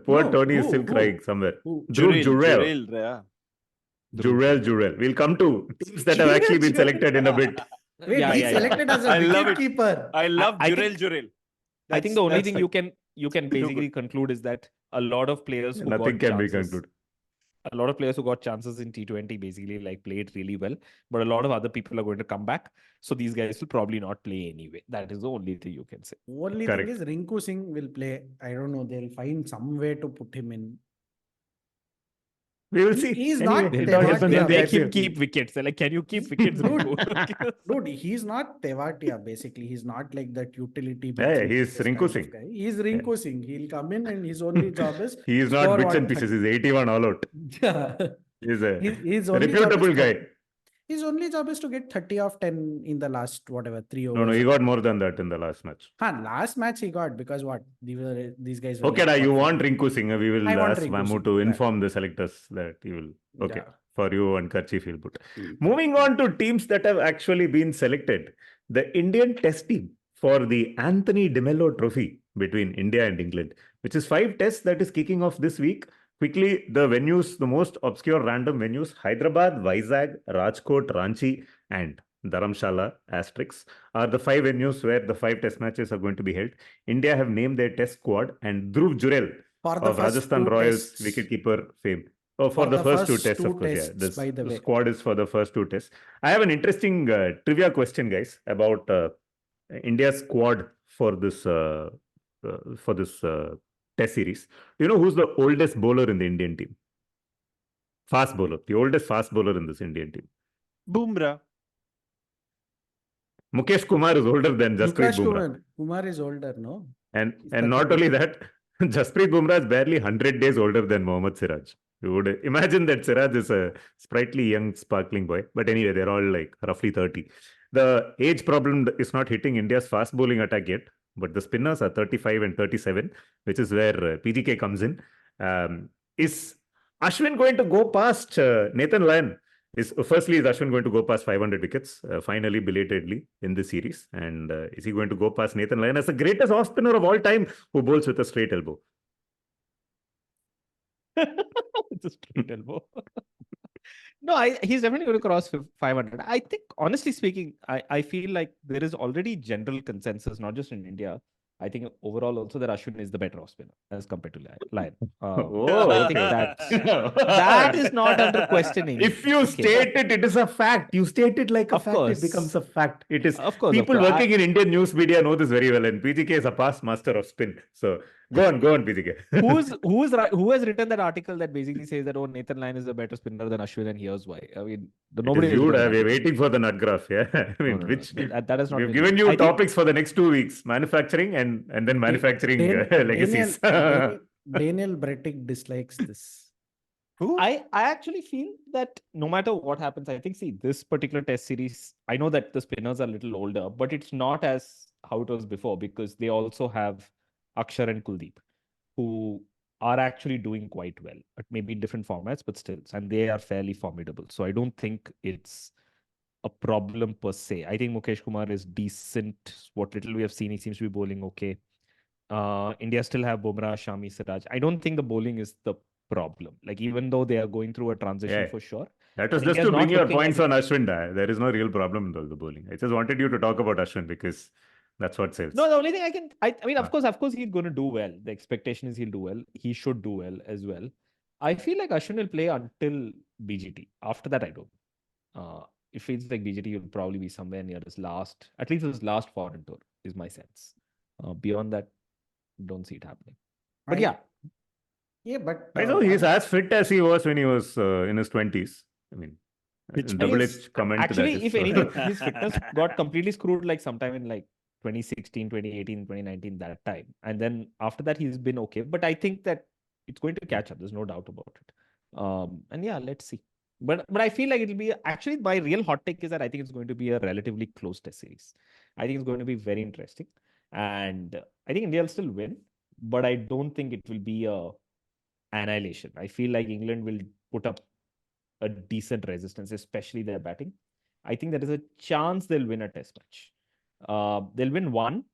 poor No, Tony is who? still Who? crying somewhere. Who? Dhruv Jurel. Yeah. Jurel. We'll come to teams that have actually been selected in a bit. Wait, Yeah, he's yeah, yeah. selected as a I love it. wicketkeeper. I love I Jurel. I think the only That's thing like- you can basically conclude is that a lot of players who Nothing got can be chances, concluded. a lot of players who got chances in T20 basically like played really well, but a lot of other people are going to come back. So these guys will probably not play anyway. That is the only thing you can say. Only Correct. thing is Rinku Singh will play. I don't know. They'll find some way to put him in. We will see. He's Anyway, not it Tewatia. all depends on They'll the make him IPL. keep wickets. They're like, can you keep wickets? Rinku?" Dude, he's not Tewatia, basically. He's not like that utility. Yeah, bits he's and pieces Rinku kind of Singh. guy. He's Rinku Singh. He'll come in and his only job is He is score not bits and 130. pieces. He's 81 all out. Yeah. He's a His only job reputable is guy. His only job is to get 30 off 10 in the last, 3 overs. No, he got more than that in the last match. Last match he got because what? These guys were Okay, like, you what, want Rinku Singh. We will I want ask Rinku Mamu Singh, to right. inform the selectors that he will. Okay, Yeah. for you and Karchi he'll put. Moving on to teams that have actually been selected. The Indian test team for the Anthony De Mello Trophy between India and England, which is 5 tests that is kicking off this week. Quickly, the venues, the most obscure random venues, Hyderabad, Vizag, Rajkot, Ranchi, and Dharamshala asterisks are the 5 venues where the 5 test matches are going to be held. India have named their test squad and Dhruv Jurel for the of first Rajasthan 2 Royals tests. wicketkeeper fame. Oh, for the first 2 tests, 2 of course. tests, This by the way. squad is for the first 2 tests. I have an interesting trivia question, guys, about India's squad for this test series. Do you know who's the oldest bowler in the Indian team? Fast bowler. The oldest fast bowler in this Indian team. Bumrah. Mukesh Kumar is older than Jasprit Yuvraj Bumrah. Kumar is older, no? And that not the only that, Jasprit Bumrah is barely 100 days older than Mohammad Siraj. You would imagine that Siraj is a sprightly young sparkling boy. But anyway, they're all like roughly 30. The age problem is not hitting India's fast bowling attack yet, but the spinners are 35 and 37, which is where PGK comes in. Is Ashwin going to go past Nathan Lyon? Firstly, is Ashwin going to go past 500 wickets, finally, belatedly in this series? And is he going to go past Nathan Lyon as the greatest off spinner of all time who bowls with a straight elbow? It's a straight elbow. No, he's definitely going to cross 500. I think, honestly speaking, I feel like there is already general consensus, not just in India. I think overall also that Ashwin is the better off spinner as compared to Lyon. I think that is not under questioning. If you state it, it is a fact. You state it like a Of fact, course. it becomes a fact. It is. Of course, People of course. working in Indian news media know this very well, and PGK is a past master of spin. So go on, PGK. Who has written that article that basically says that Nathan Lyon is a better spinner than Ashwin, and here's why? I mean, nobody. You would have. We're waiting for the nut graph. Yeah, I mean, that is not. We've given you topics for the next 2 weeks: manufacturing and then manufacturing legacies. Daniel Brettig dislikes this. Who? I actually feel that no matter what happens, I think, see, this particular test series, I know that the spinners are a little older, but it's not as how it was before because they also have Akshar and Kuldeep, who are actually doing quite well, but maybe in different formats, but still, and they are fairly formidable. So I don't think it's a problem per se. I think Mukesh Kumar is decent. What little we have seen, he seems to be bowling okay. India still have Bumrah, Shami, Siraj. I don't think the bowling is the problem. Like, even though they are going through a transition Yeah. for sure. That was but just India's to bring not your looking points like on Ashwin. There is no real problem in the bowling. I just wanted you to talk about Ashwin because that's what sells. No, the only thing I mean, Ah. of course, he's going to do well. The expectation is he'll do well. He should do well as well. I feel like Ashwin will play until BGT. After that, I don't. It feels like BGT will probably be somewhere near at least his last foreign tour, is my sense. Beyond that, don't see it happening. But I- yeah, but I know he's as fit as he was when he was in his 20s. I mean, Which double means- edged comment to that actually, is, if anything, his fitness got completely screwed like sometime in like 2016, 2018, 2019, that time. And then after that, he's been okay. But I think that it's going to catch up. There's no doubt about it. And yeah, let's see. But I feel like it'll be actually my real hot take is that I think it's going to be a relatively close test series. I think it's going to be very interesting. And I think India will still win, but I don't think it will be a annihilation. I feel like England will put up a decent resistance, especially their batting. I think there is a chance they'll win a test match. They'll win one.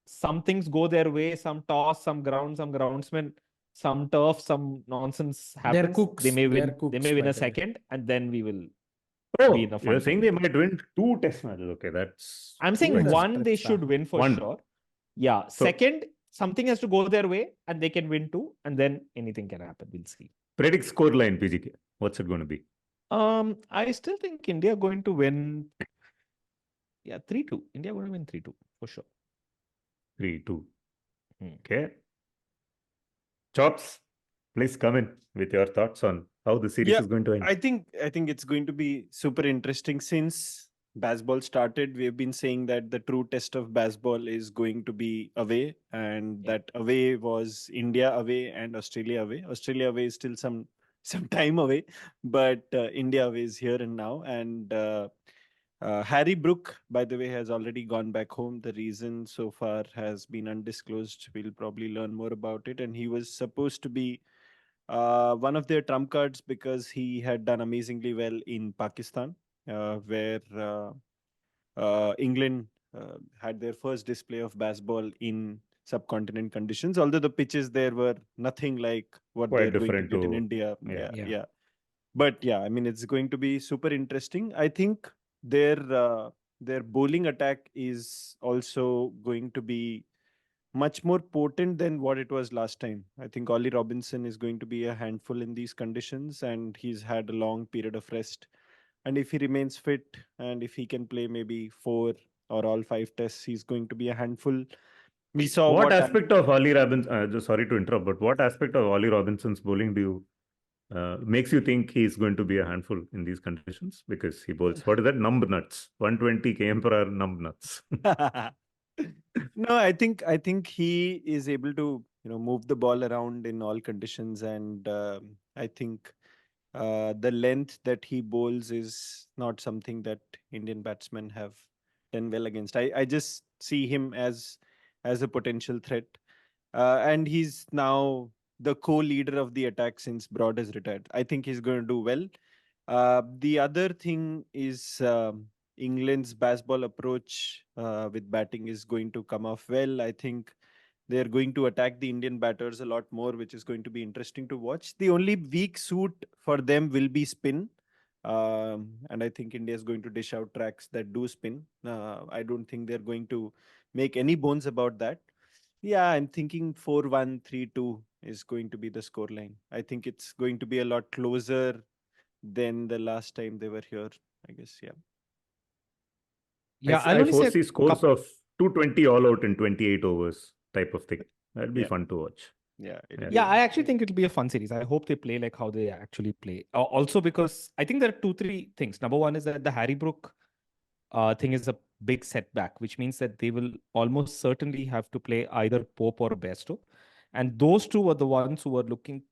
Some things go their way, some toss, some ground, some groundsman, some turf, some nonsense happens. cooks. They may They're win. cooks, They may by win a the way. second, and then we will oh, be in a fun you're saying they position. might win 2 test matches. Okay, that's. I'm saying Two is a one they stretch, should sir. win for One. sure. Yeah. So- Second, something has to go their way, and they can win two, and then anything can happen. We'll see. Predict scoreline, PGK. What's it going to be? I still think India going to win. Yeah, 3-2. India going to win 3-2 for sure. 3-2. Hmm. Okay. Chops, please come in with your thoughts on how the series Yeah, is going to end. I think it's going to be super interesting. Since Bazball started, we have been saying that the true test of Bazball is going to be away, and Yeah. that away was India away and Australia away. Australia away is still some time away, but India away is here and now. And Harry Brook, by the way, has already gone back home. The reason so far has been undisclosed. We'll probably learn more about it. And he was supposed to be one of their trump cards because he had done amazingly well in Pakistan, where England had their first display of baseball in subcontinent conditions. Although the pitches there were nothing like what Quite they're going to different get in to- India. yeah. Yeah. But yeah, I mean, it's going to be super interesting. I think their bowling attack is also going to be much more potent than what it was last time. I think Ollie Robinson is going to be a handful in these conditions, and he's had a long period of rest. And if he remains fit and if he can play maybe 4 or all 5 tests, he's going to be a handful. We saw What what aspect of Ollie Robinson, just sorry to interrupt, but what aspect of Ollie Robinson's bowling do you makes you think he's going to be a handful in these conditions? Because he bowls, what is that? Numb nuts, 120 km per hour numb nuts. No, I think he is able to move the ball around in all conditions, and I think the length that he bowls is not something that Indian batsmen have done well against. I just see him as a potential threat, and he's now the co-leader of the attack since Broad has retired. I think he's going to do well. The other thing is England's baseball approach with batting is going to come off well. I think they're going to attack the Indian batters a lot more, which is going to be interesting to watch. The only weak suit for them will be spin. And I think India is going to dish out tracks that do spin. I don't think they're going to make any bones about that. Yeah, I'm thinking 4-1, 3-2 is going to be the scoreline. I think it's going to be a lot closer than the last time they were here, I guess. Yeah. Yeah, I foresee scores of 220 all out in 28 overs type of thing. That'll be Yeah. fun to watch. Yeah. Yeah, I actually think it'll be a fun series. I hope they play like how they actually play. Also, because I think there are 2-3 things. Number one is that the Harry Brook thing is a big setback, which means that they will almost certainly have to play either Pope or Bairstow. And those two were the ones who were looking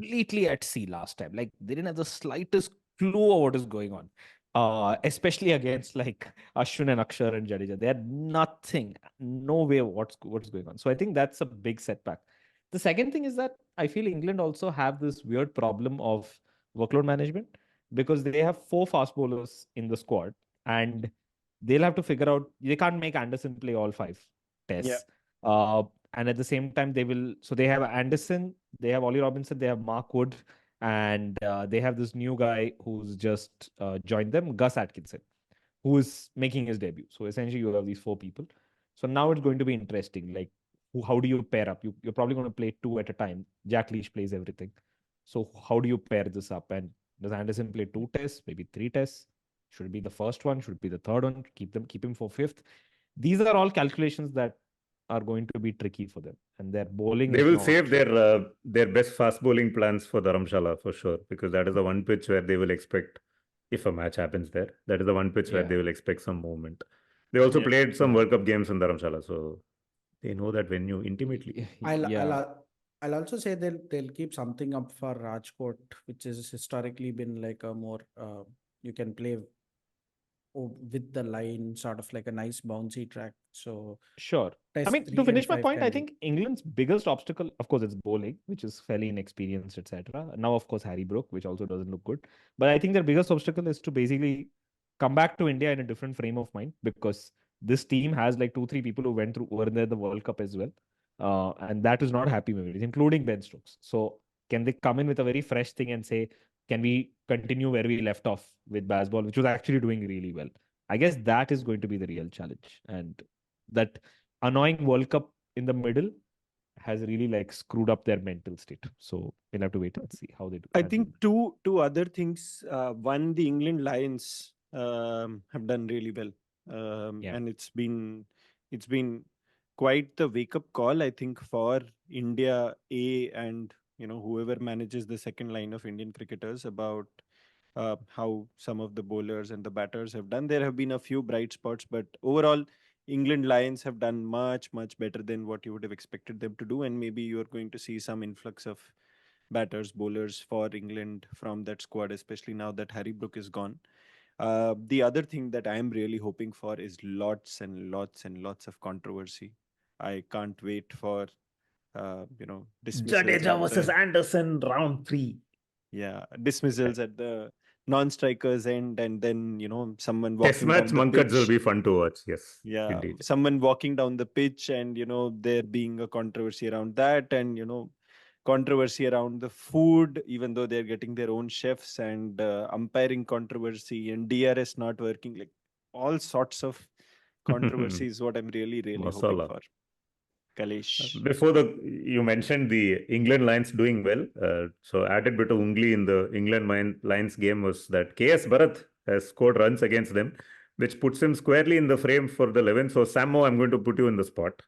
completely at sea last time. Like they didn't have the slightest clue of what is going on. Especially against like Ashwin and Akshar and Jadeja. They had nothing, no way of what's going on. So I think that's a big setback. The second thing is that I feel England also have this weird problem of workload management because they have 4 fast bowlers in the squad and they'll have to figure out they can't make Anderson play all 5 tests. Uh, and at the same time, they have Anderson, they have Ollie Robinson, they have Mark Wood, and they have this new guy who's just joined them, Gus Atkinson, who is making his debut. So essentially, you have these 4 people. So now it's going to be interesting. Like, how do you pair up? You're probably going to play 2 at a time. Jack Leach plays everything. So how do you pair this up? And does Anderson play 2 tests, maybe 3 tests? Should it be the first one? Should it be the third one? Keep him for fifth. These are all calculations that are going to be tricky for them, and their bowling. They is will not- save their best fast bowling plans for Dharamshala for sure, because that is the one pitch where they will expect, if a match happens there, that is the one pitch where Yeah. they will expect some movement. They also Yeah. played some Yeah. World Cup games in Dharamshala, so they know that venue intimately. I'll also say they'll keep something up for Rajkot, which has historically been like a more you can play with the line, sort of like a nice bouncy track. So Sure. I test mean, 3 to and finish my 5 point, can I be- think England's biggest obstacle, of course, it's bowling, which is fairly inexperienced, etc. Now, of course, Harry Brook, which also doesn't look good. But I think their biggest obstacle is to basically come back to India in a different frame of mind because this team has like 2, 3 people who went through over there the World Cup as well. And that is not happy memories, including Ben Stokes. So can they come in with a very fresh thing and say, can we continue where we left off with Bazball, which was actually doing really well? I guess that is going to be the real challenge. And that annoying World Cup in the middle has really like screwed up their mental state. So we'll have to wait and see how they do. I think two other things. One, the England Lions have done really well, Yeah. and it's been quite the wake up call, I think, for India A and whoever manages the second line of Indian cricketers about how some of the bowlers and the batters have done. There have been a few bright spots, but overall, England Lions have done much better than what you would have expected them to do, and maybe you are going to see some influx of batters, bowlers for England from that squad, especially now that Harry Brook is gone. The other thing that I am really hoping for is lots and lots of controversy. I can't wait for dismissals. Jadeja versus Anderson, round 3. Dismissals at the non-strikers end, and then someone Test walking match down the Mankaj will pitch. be fun to watch. Yes, Yeah, indeed. someone walking down the pitch, and there being a controversy around that, and controversy around the food, even though they're getting their own chefs, and umpiring controversy and DRS not working, like all sorts of controversy is what I'm really hoping Masala. for. Kalesh. Before you mentioned the England Lions doing well. So added bit of ungli in the England Lions game was that KS Bharat has scored runs against them, which puts him squarely in the frame for the 11. So Sammo, I'm going to put you in the spot.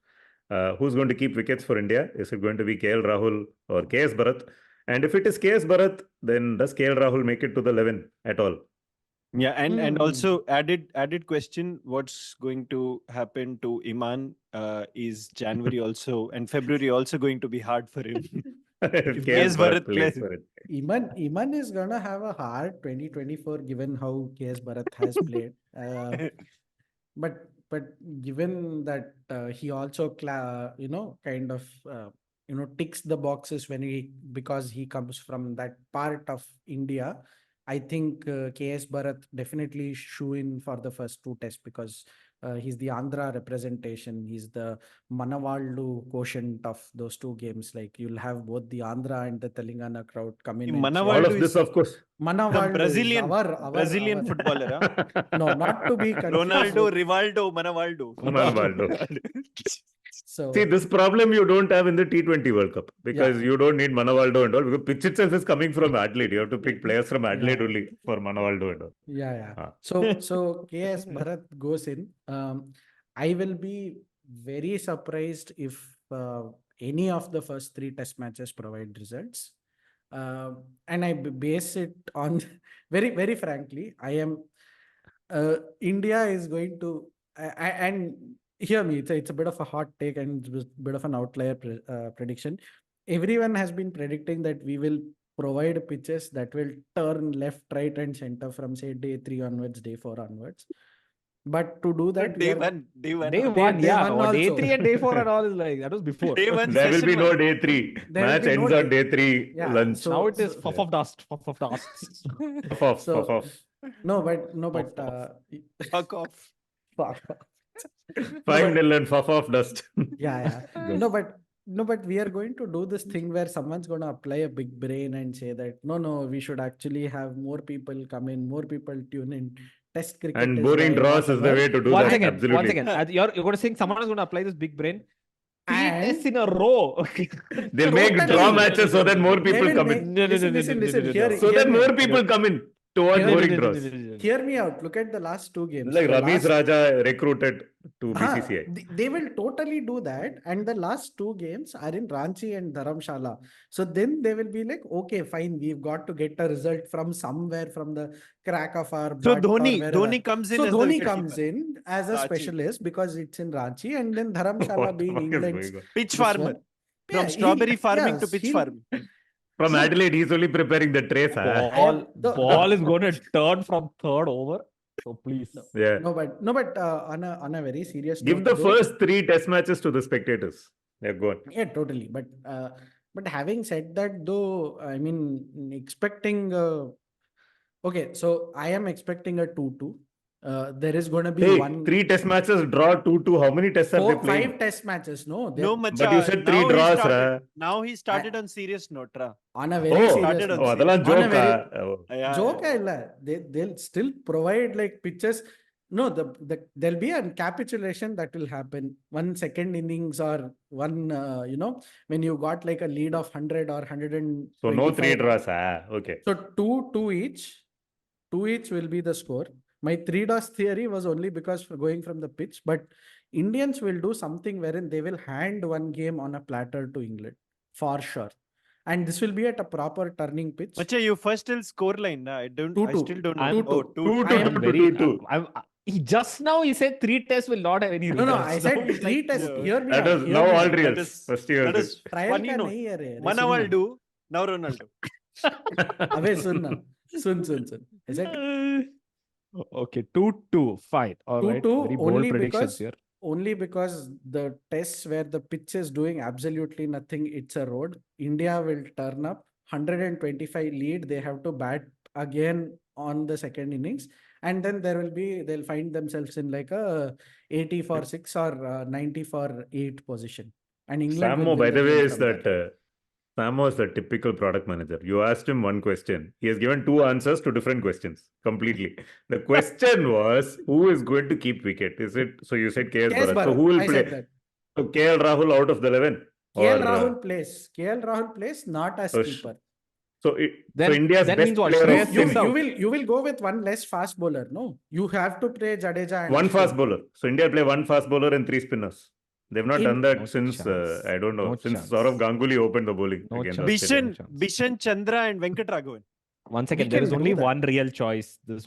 Who's going to keep wickets for India? Is it going to be KL Rahul or KS Bharat? And if it is KS Bharat, then does KL Rahul make it to the 11 at all? Yeah, and also added question: what's going to happen to Iman? Is January also and February also going to be hard for him? If KS Bharat plays for it. Iman is gonna have a hard 2024 given how KS Bharat has played. But given that he also kind of ticks the boxes because he comes from that part of India. I think KS Bharat definitely shoe in for the first 2 tests because he's the Andhra representation. He's the Manavaldu quotient of those 2 games. Like you'll have both the Andhra and the Telangana crowd come in. All of this, of course. Manavaldu Brazilian is our Brazilian footballer. Huh? No, not to be confused. Ronaldo, Rivaldo, Manavaldo. Manavaldo. So See, this problem you don't have in the T20 World Cup because you don't need Manavaldo and all, because pitch itself is coming from Adelaide. You have to pick players from Adelaide only for Manavaldo and all. Yeah. So KS Bharat goes in. I will be very surprised if any of the first 3 test matches provide results. And I base it on very frankly, I am India is going to and hear me, it's a bit of a hot take and it's a bit of an outlier prediction. Everyone has been predicting that we will provide pitches that will turn left, right, and center from say day 3 onwards, day 4 onwards. But to do that, we Day are one, day one. Day Day- one, day yeah. one Or day also. 3 and day 4 and all is like that was before. Day one, There will session be no one. day 3. There will Match be no ends on day- day 3 Yeah, lunch. so- Now it is so- puff of dust. Puff off, So- puff off. No, but Off. Fuck off. fuck. 5-0 and puff off dust. Yeah. Good. No, but we are going to do this thing where someone's going to apply a big brain and say that no, we should actually have more people come in, more people tune in. Test cricket And is boring dying, draws is the whatever. way to do One that. second. Absolutely. One second. You're going to think someone is going to apply this big brain. 3 And- tests in a row. They'll make Totally. draw matches so that more They people will come make- in. Listen, here- So hear that me more out. people come in to watch Hear- boring draws. Hear me out. Look at the last 2 games. Like The Ramesh last- Raja recruited to Huh, BCCI. they will totally do that. And the last 2 games are in Ranchi and Dharamshala. So then they will be like, okay, fine, we've got to get a result from somewhere, from the crack of our So butt or wherever. Dhoni comes in. So as the Dhoni wicketkeeper. comes in as a Ranchi. specialist because it's in Ranchi, and then Dharamshala What the being fuck is England's going on? Pitch this farmer. one. From Yeah, strawberry farming to yes, pitch he- farming. From Adelaide, he's only preparing the trace. Ball is going to turn from third over. So please. Yeah. No, but on a very serious Give note, the though- first 3 test matches to the spectators. Yeah, go on. Yeah, totally. But having said that, though, I mean, expecting. Okay, so I am expecting a 2-2. There is going to be Hey, one. 3 test matches, draw 2-2. How many tests are they 4, playing? 5 test matches. No, No, Macha. But you said 3 now he draws, started- Ra. Now he started on serious note, Ra. on a very Oh, serious started on note. oh, adala On a joke. very- Yeah, Joke illa. They'll still provide like pitches. No, there'll be a capitulation that will happen. 1 second innings or one, when you got like a lead of 100 or 100. So no 3 draws. Okay. So two each. 2 each will be the score. My 3 draws theory was only because for going from the pitch, but Indians will do something wherein they will hand one game on a platter to England for sure. And this will be at a proper turning pitch. Macha, you first tell score line. I 2-2. still don't know. I'm- Oh, 2-2. 2-2. I am Very, 2-2. he just now he said 3 tests will not have any No, results. I said Now he's 3 like, tests. yeah. Hear me That out, is hear now me all out. reals. is- First year. That is Trial funny का note. नहीं है रे, अरे One सुन I'll ना. do. Now Ronaldo. अबे सुन ना. सुन. Is it Okay, 2-2. Fine. All right. 2-2 Very bold only predictions because here. only because the tests where the pitch is doing absolutely nothing, it's a road. India will turn up 125 lead. They have to bat again on the second innings, and then they'll find themselves in like a 80 for 6 or 90 for 8 position. And England will Samo, by win the way, game is from that Samo is the typical product manager. You asked him one question. He has given 2 answers to different questions completely. The question was, who is going to keep wicket? Is it, so you said KS KS Bharat. So Bharat, who will I play? said that. So KL Rahul out of the 11? KL Or, Rahul plays not as Oh, keeper. So Then- India's then best means what? player Shreyas of You, six out. you will go with one less fast bowler. No, you have to play Jadeja and one Ashwin. fast bowler. So India play 1 fast bowler and 3 spinners. They've not In- done that No since, chance. I don't know, No since chance. Saurav Ganguly opened the bowling No against chance. Australia. Bishan Chandra and Venkat Raghavan. One second. We There can is do only that. one real choice. There's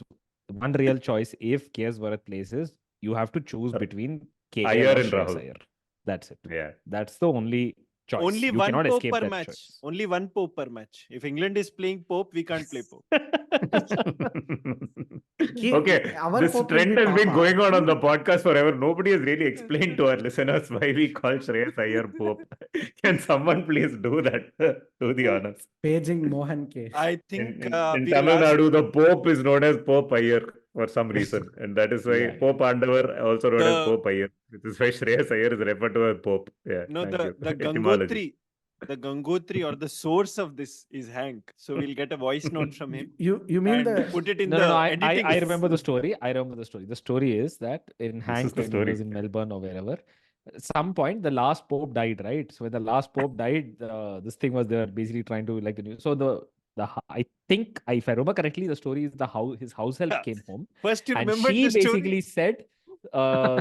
one real choice. If KS Bharat places, you have to choose between KL Iyer or and Shreyas Rahul. Iyer. That's it. Yeah. That's the only choice. Only You one cannot Pope escape per that match. choice. Only one Pope per match. If England is playing Pope, we can't play Pope. Okay, Our this Pope will trend be has been Papa. going on the podcast forever. Nobody has really explained to our listeners why we call Shreyas Iyer Pope. Can someone please do that? Do the honors. Paging Mohan K. I think In we'll Tamil ask- Nadu, the Pope is known as Pope Iyer for some reason. And that is why Yeah. Pope Andavar, also known as The- Pope Iyer. This is why Shreyas Iyer is referred to as Pope. Yeah, No, thank you. the Etymology. Gangotri or the source of this is Hank. So we'll get a voice note from him You mean and the put it in No, the no, I editing. remember the story. The story is that in is Hank, the when he story. was in Melbourne or wherever, at some point the last Pope died, right? So when the last Pope died, this thing was they were basically trying to like the news. So I think if I remember correctly, the story is his house help Yeah. came home First, you and remember she the story. basically said,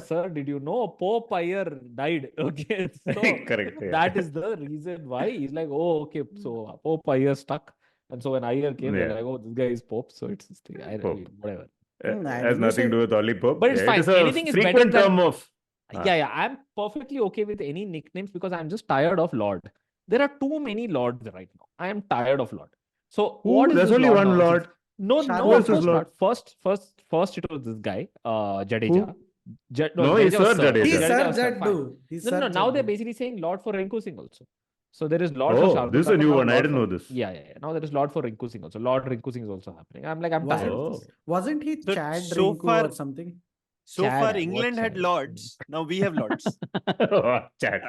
"Sir, did you know Pope Iyer died?" Okay, so Correct. Yeah. that is the reason why he's like, "Oh, okay, so Pope Iyer stuck." And so when Iyer came, they're Yeah. like, "Oh, this guy is Pope," so it's this thing. Pope. Whatever. Has nothing to do with Ollie Pope. But it's Yeah, fine. It is a Anything is better frequent than- term of. Yeah, I'm perfectly okay with any nicknames because I'm just tired of Lord. There are too many Lords right now. I am tired of Lord. So what is There's this only Lord one nonsense? Lord. No, Sharma no, of versus course Lord. not. First it was this guy, Jadeja. Who? No, No, he's Jadeja was Sir Sir. Okay, Jadeja. He's Jadeja Sir was Sir. Fine. Jaddu. He's No, Sir now they're Jaddu. basically saying Lord for Rinku Singh also. So there is Lord for Oh, Shardul this is a Thakur, new now one. I Lord didn't for, know this. yeah. Now there is Lord for Rinku Singh also. Lord Rinku Singh is also happening. I'm tired Wasn't, of Oh. this. wasn't he So- Chad so Rinku far- or something? So Chad, far, what England had Chad? lords. Now we have lords. Chat.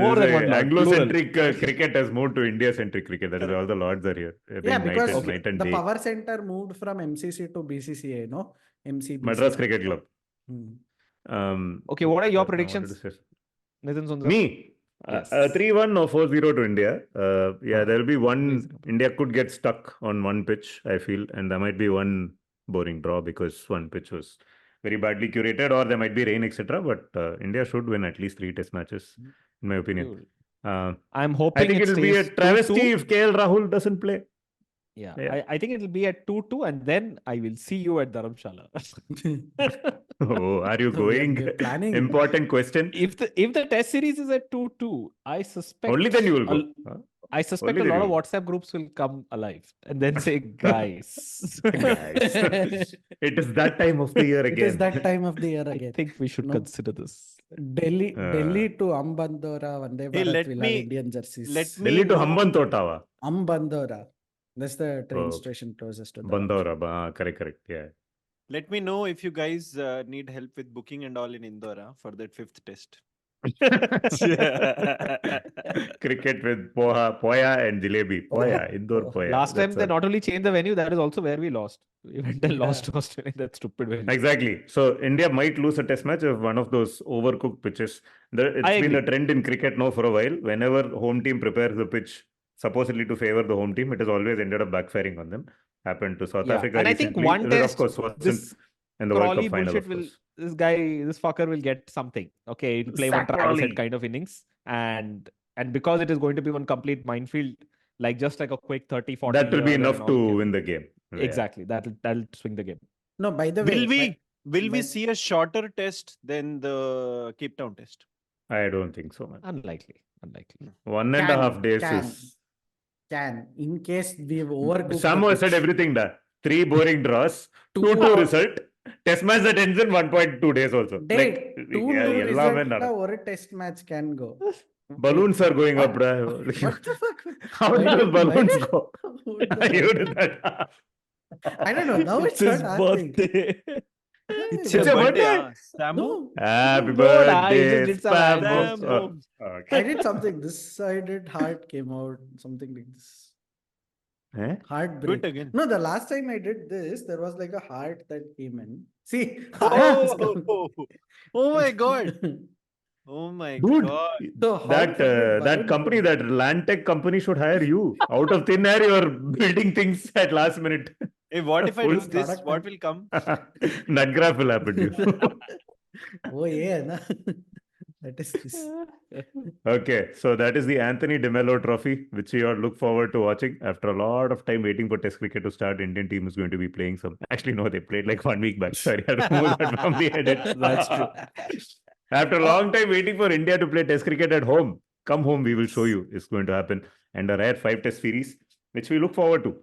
More than one Lord, Anglo-centric cricket has moved to India-centric cricket. That is all the lords are here. They're Yeah, being because night and the day. power center moved from MCC to BCCA, no? MCBC. Madras Cricket Club. Hmm. Okay, what are your I wanted to predictions? say- Nitin's on the Me? Yes. 3-1 or 4-0 to India. Ah, There'll be one. reasonable. India could get stuck on one pitch, I feel, and there might be one boring draw because one pitch was very badly curated, or there might be rain, etc. But India should win at least 3 test matches, in my opinion. Cool. Uh, I'm I hoping think it it'll be a stays travesty 2-2. if KL Rahul doesn't play. Yeah, Yeah. I think it'll be at 2-2, and then I will see you at Dharamshala. Oh, are you So we are- going? we are planning. Important question. If the test series is at 2-2, I suspect Only then you will go. Huh? I suspect Only a then lot of you will. WhatsApp groups will come alive and then say, guys, Guys, it is that time of the year It again. is that time of the year I again. think we should No. consider this. Delhi to Ambandora, Vande Hey, Bharat let will me- have Indian jerseys. let me Delhi to know- Hambantota. Ambandora. That's the train Oh, station closest to the Bandaura. Correct. Yeah. Let me know if you guys need help with booking and all in Indora for that 5th test. Cricket with Poya and Jalebi. Poya, Indore Poya. Last time That's they all. not only changed the venue, that is also where we lost. We went and lost to Australia in that stupid venue. Exactly. So India might lose a test match if one of those overcooked pitches. It's I been a agree. trend in cricket now for a while. Whenever home team prepares the pitch supposedly to favor the home team, it has always ended up backfiring on them. Happened to South Yeah, Africa and I think recently. one It was, test, of course, wasn't this in the World Crawley Cup final, bullshit of will course. this fucker will get something. Okay, he'll play one Zach Travis Crawley. Head kind of innings, and because it is going to be one complete minefield, like just like a quick 30-40 That will be here and enough all, to okay. win the game. Yeah. Exactly, that'll swing the game. No, by the way, Will we but- see a shorter test than the Cape Town test? I don't think so, man. Unlikely. 1.5 days is. Can in case we've overcooked. Samu the has said pitch. everything that 3 boring draws, 2-2 hours. result, test match that ends in 1.2 days also. Date, Like, 2 yeah, result man, or a test match can go. balloons are going What? up, bruh. What the fuck? How Why did those did- why balloons did- go? What the You fuck? did that. I don't know. Now it's his not happening. birthday. It's your birthday? Samu? No, Happy No, nah, he just birthday, did some Spam. ad Samu. Okay. I did something. This I did heart came out. Something like this. Eh? Heart Do break. it again. No, the last time I did this, there was like a heart that came in. See, heart is coming. Oh my god. Oh my Dude, god. So how that can the that balloon company, come? that land tech company should hire you. Out of thin air, you're building things at last minute. Hey, what if I Full do this? product What man. will come? Nutgraph will happen to you. Oh yeah, na? That is this. Okay, so that is the Anthony DeMello Trophy, which we all look forward to watching. After a lot of time waiting for Test cricket to start, Indian team is going to be playing some. Actually, no, they played like 1 week back. Sorry, I had to remove that from the edit. That's true. After a long time waiting for India to play Test cricket at home, come home, we will show you. It's going to happen. And a rare 5-test series, which we look forward to.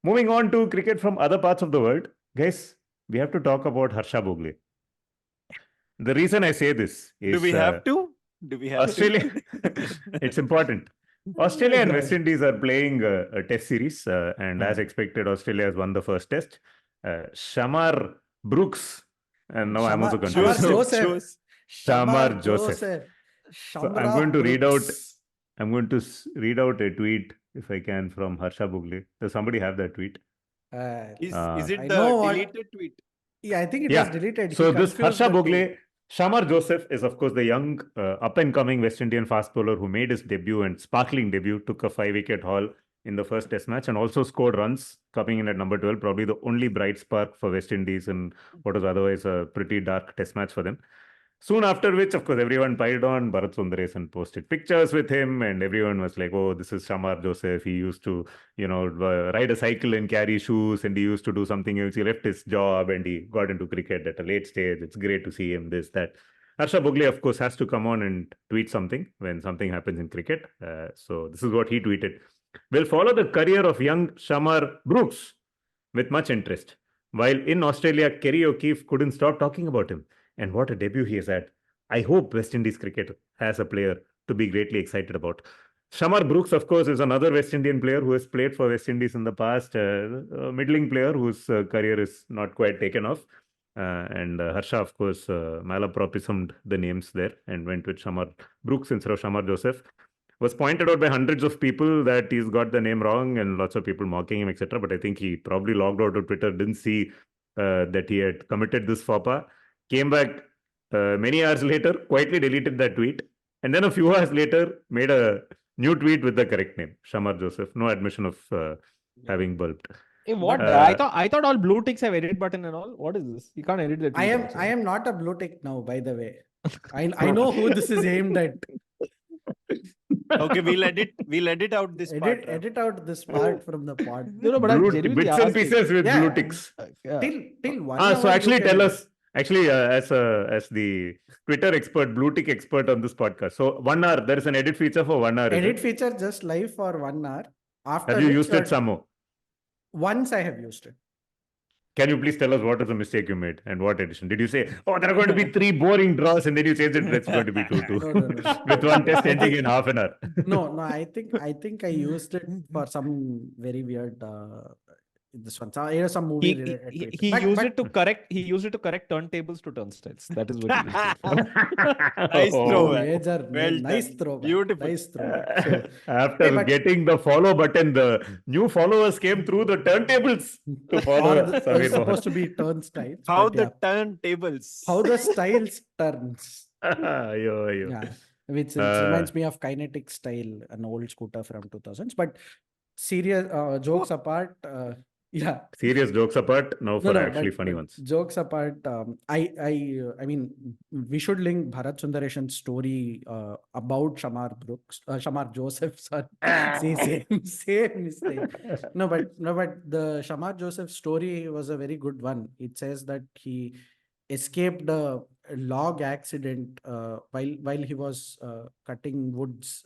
Moving on to cricket from other parts of the world, guys, we have to talk about Harsha Bhogle. The reason I say this is Do we have to? Do we have Australia. It's important. Australia and God. West Indies are playing a test series, and as expected, Australia has won the first test. Shamar Brooks, and now I'm also Shamar confused. Joseph. Shamar Joseph. So I'm going to read out. I'm going to read out a tweet, if I can, from Harsha Bhogle. Does somebody have that tweet? Is I it know the what- deleted tweet? Yeah, I think it Yeah. was deleted. So He this confused Harsha the two. Bhogle, Shamar Joseph is of course the young up-and-coming West Indian fast bowler who made his debut and sparkling debut, took a 5-wicket haul in the first test match and also scored runs, coming in at number 12, probably the only bright spark for West Indies in what was otherwise a pretty dark test match for them. Soon after which, of course, everyone piled on Bharat Sundaresan, posted pictures with him, and everyone was like, oh, this is Shamar Joseph. He used to, ride a cycle and carry shoes, and he used to do something else. He left his job and he got into cricket at a late stage. It's great to see him, this, that. Harsha Bhogle, of course, has to come on and tweet something when something happens in cricket. So this is what he tweeted. will follow the career of young Shamar Brooks with much interest. While in Australia, Kerry O'Keefe couldn't stop talking about him. And what a debut he has had. I hope West Indies cricket has a player to be greatly excited about. Shamar Brooks, of course, is another West Indian player who has played for West Indies in the past, a middling player whose career is not quite taken off. And Harsha, of course, malapropismed the names there and went with Shamar Brooks instead of Shamar Joseph. Was pointed out by hundreds of people that he's got the name wrong and lots of people mocking him, etc. But I think he probably logged out of Twitter, didn't see that he had committed this faux pas, came back many hours later, quietly deleted that tweet, and then a few hours later made a new tweet with the correct name, Shamar Joseph. No admission of having bulbed. Hey, what? But, I thought all blue ticks have edit button and all. What is this? You can't edit the tweet. I am not a blue tick now, by the way. I know who this is aimed at. Okay, we'll edit out this part. Edit out this part from the pod. No, but I'm blue, genuinely bits and asking. pieces with Yeah. blue ticks. Till 1 So hour actually you tell can- us, actually as the Twitter expert, blue tick expert on this podcast. So 1 hour, there is an edit feature for 1 hour. is Edit it? feature just live for 1 hour. After Have you which used it some more? Once I have used it. Can you please tell us what is the mistake you made and what edition? Did you say, oh, there are going to be 3 boring draws and then you changed it, it's going to be 2-2 No. with one test ending in half an hour? No, I think I used it for some very weird this one. Some movie related He tweet. But- used but- it to correct. He used it to correct turntables to turnstiles. That is what he used it for. Nice Oh. throw. Major, Well nice done. throw. Beautiful. Nice throw. So, After Hey, but- getting the follow button, the new followers came through the turntables to follow or Samir it's Mohan. supposed to be turnstiles. How but the yeah, turntables. how the styles turns. Ayo. Yeah, which reminds me of Kinetic Style, an old scooter from 2000s. But serious jokes apart, yeah. Serious jokes apart, now for actually but- funny but ones. Jokes apart, I mean, we should link Bharat Sundareshan's story about Shamar Joseph. Sorry, same mistake. No, but the Shamar Joseph story was a very good one. It says that he escaped a log accident while he was cutting woods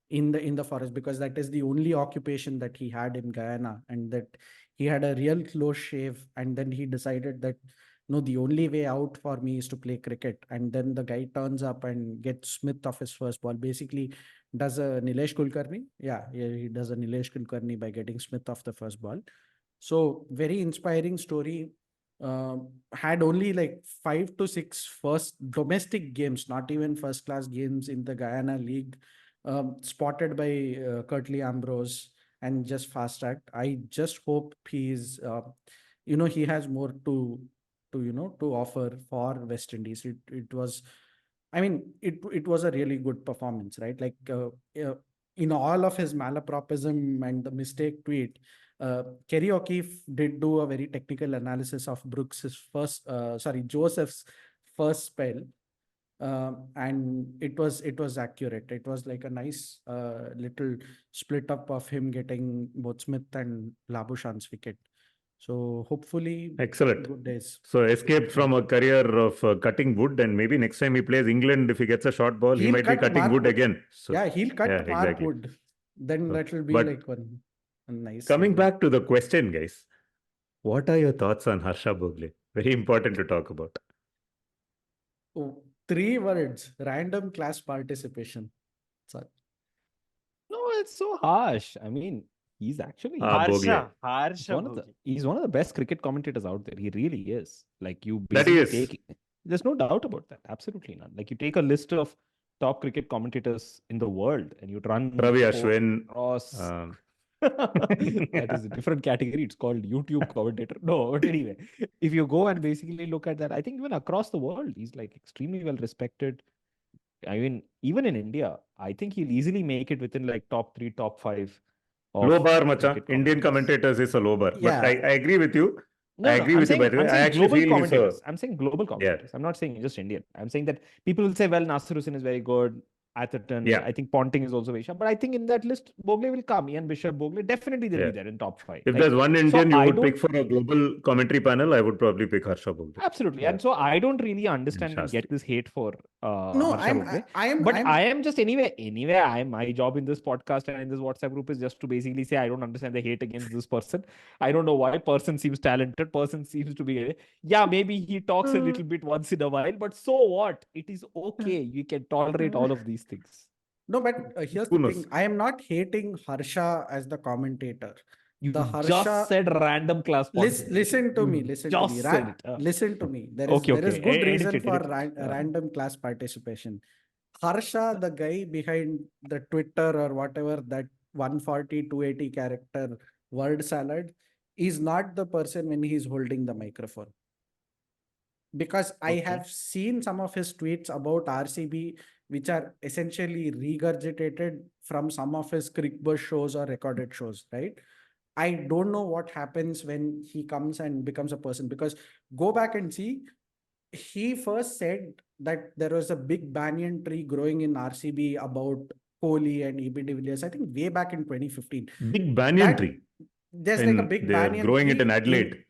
in the forest, because that is the only occupation that he had in Guyana, and that he had a real close shave, and then he decided that no, the only way out for me is to play cricket. And then the guy turns up and gets Smith off his first ball, basically does a Nilesh Kulkarni. Yeah, he does a Nilesh Kulkarni by getting Smith off the first ball. So very inspiring story. Had only like 5 to 6 first domestic games, not even first class games in the Guyana League, spotted by Curtly Ambrose and just fast tracked. I just hope he's, he has more to offer for West Indies. It was, I mean, it was a really good performance, right? Like in all of his malapropism and the mistake tweet, Kerry O'Keefe did do a very technical analysis of Joseph's first spell. And it was accurate. It was like a nice little split up of him getting both Smith and Labuschagn's wicket. So hopefully, Excellent. good days. So escaped from a career of cutting wood, and maybe next time he plays England, if he gets a short ball, he He'll might be cut cutting Mark wood Wood. again. So, Yeah, he'll cut yeah, Mark exactly. Wood. Then that will be But like a nice. coming back to the question, guys, what are your thoughts on Harsha Bhogle? Very important to talk about. 3 words: random class participation. Sorry. No, it's so harsh. I mean, he's actually Bhogle. Harsha he's one of the best cricket commentators out there. He really is. Like you That he basically is. there's no doubt about that. Absolutely none. Like you take a list of top cricket commentators in the world and you run Ravi four Ashwin. across. Um, That is a different category. It's called YouTube commentator. No, but anyway, if you go and basically look at that, I think even across the world, he's like extremely well respected. I mean, even in India, I think he'll easily make it within like top 3, top 5. of low bar, macha. cricket Indian commentators is a low bar. Yeah. But I agree with you. No, I no, agree I'm with you, saying, by the way. I'm I saying actually global feel he's a... commentators. I'm saying global commentators. I'm not saying just Indian. I'm saying that people will say, well, Nasir Hussain is very good. Atherton. Yeah. I think Ponting is also very sharp. But I think in that list, Bogle will come. Ian Bishop, Bogle, definitely they'll be Yeah. there in top 5. If Like, there's one so Indian you I would don't pick for a global commentary panel, I would probably pick Harsha Bhogle. absolutely. Yeah. And so I don't really understand and Shastri. get this hate for No, Harsha Bhogle. But I am just anyway, my job in this podcast and in this WhatsApp group is just to basically say I don't understand the hate against this person. I don't know why. Person seems talented. Person seems to be, yeah, maybe he talks a little bit once in a while, but so what? It is okay. You can tolerate all of these things. No, but here's Who the knows? thing. I am not hating Harsha as the commentator. You The just Harsha, said random class ponting. listen to You me. Listen to just me. said it. Listen to me. There Okay, is okay. good Edit reason it, for edit it. random class participation. Harsha, the guy behind the Twitter or whatever, that 140, 280 character word salad, is not the person when he's holding the microphone. Because I have seen some of his tweets about RCB, which are essentially regurgitated from some of his Crickbush shows or recorded shows, right? I don't know what happens when he comes and becomes a person, because go back and see, he first said that there was a big banyan tree growing in RCB about Kohli and EB de Villiers, I think way back in 2015. Big banyan That- tree. There's like a big They're banyan growing tree it in Adelaide.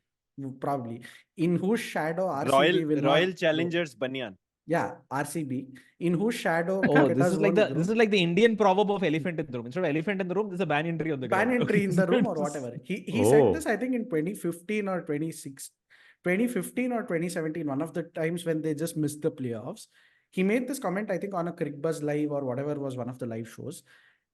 probably, in whose shadow RCB will Royal not Challengers Banyan. Yeah, RCB, in whose shadow Oh, cricketers won't grow. this is like the Indian proverb of elephant in the room. Instead of elephant in the room, there's a banyan tree on the ground. banyan tree in the room or Just- whatever. He said Oh. this, I think, in 2015 or 2015 or 2017, one of the times when they just missed the playoffs. He made this comment, I think, on a Crickbuzz Live or whatever was one of the live shows.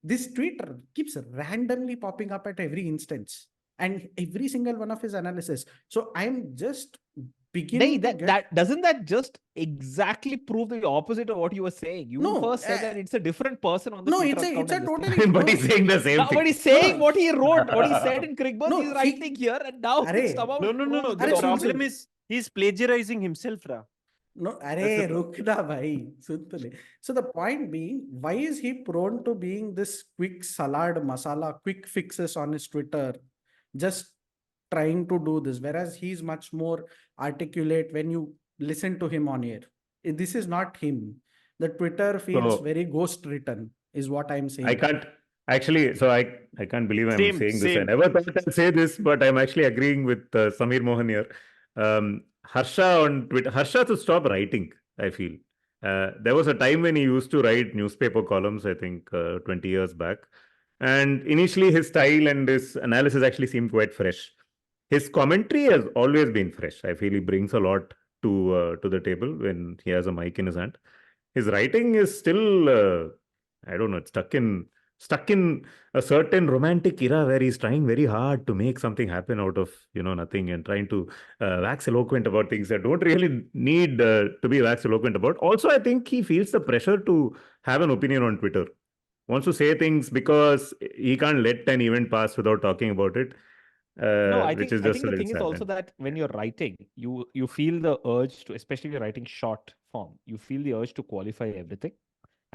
This tweet keeps randomly popping up at every instance and every single one of his analysis. So I'm just beginning to get... that doesn't that just exactly prove the opposite of what you were saying? You No, first said that it's a different person on the No, Twitter it's account a and this thing. totally... But he's saying the same No, thing. but he's saying No. what he wrote, what he said in Crickbuzz, No, he's he- writing here, and now Arey, it's somehow No. proves The the Arey, problem opposite. is he's plagiarizing himself, Ra. No, That's arey, the rukna bhai, sun to le. So the point being, why is he prone to being this quick salad masala, quick fixes on his Twitter, just trying to do this, whereas he's much more articulate when you listen to him on air. This is not him. The Twitter feels So- very ghost written, is what I'm saying. I can't actually, so I can't believe I'm Same, saying this. I same. never thought I'd say this, but I'm actually agreeing with Samir Mohan here. Harsha on Twitter, Harsha to stop writing, I feel. There was a time when he used to write newspaper columns, I think 20 years back. And initially his style and his analysis actually seemed quite fresh. His commentary has always been fresh. I feel he brings a lot to the table when he has a mic in his hand. His writing is still, I don't know, it's stuck in a certain romantic era where he's trying very hard to make something happen out of nothing and trying to wax eloquent about things that don't really need to be wax eloquent about. Also, I think he feels the pressure to have an opinion on Twitter. Wants to say things because he can't let an event pass without talking about it. No, I which think is I just think a the little thing is sad. also that when you're writing, you feel the urge to, especially if you're writing short form, you feel the urge to qualify everything.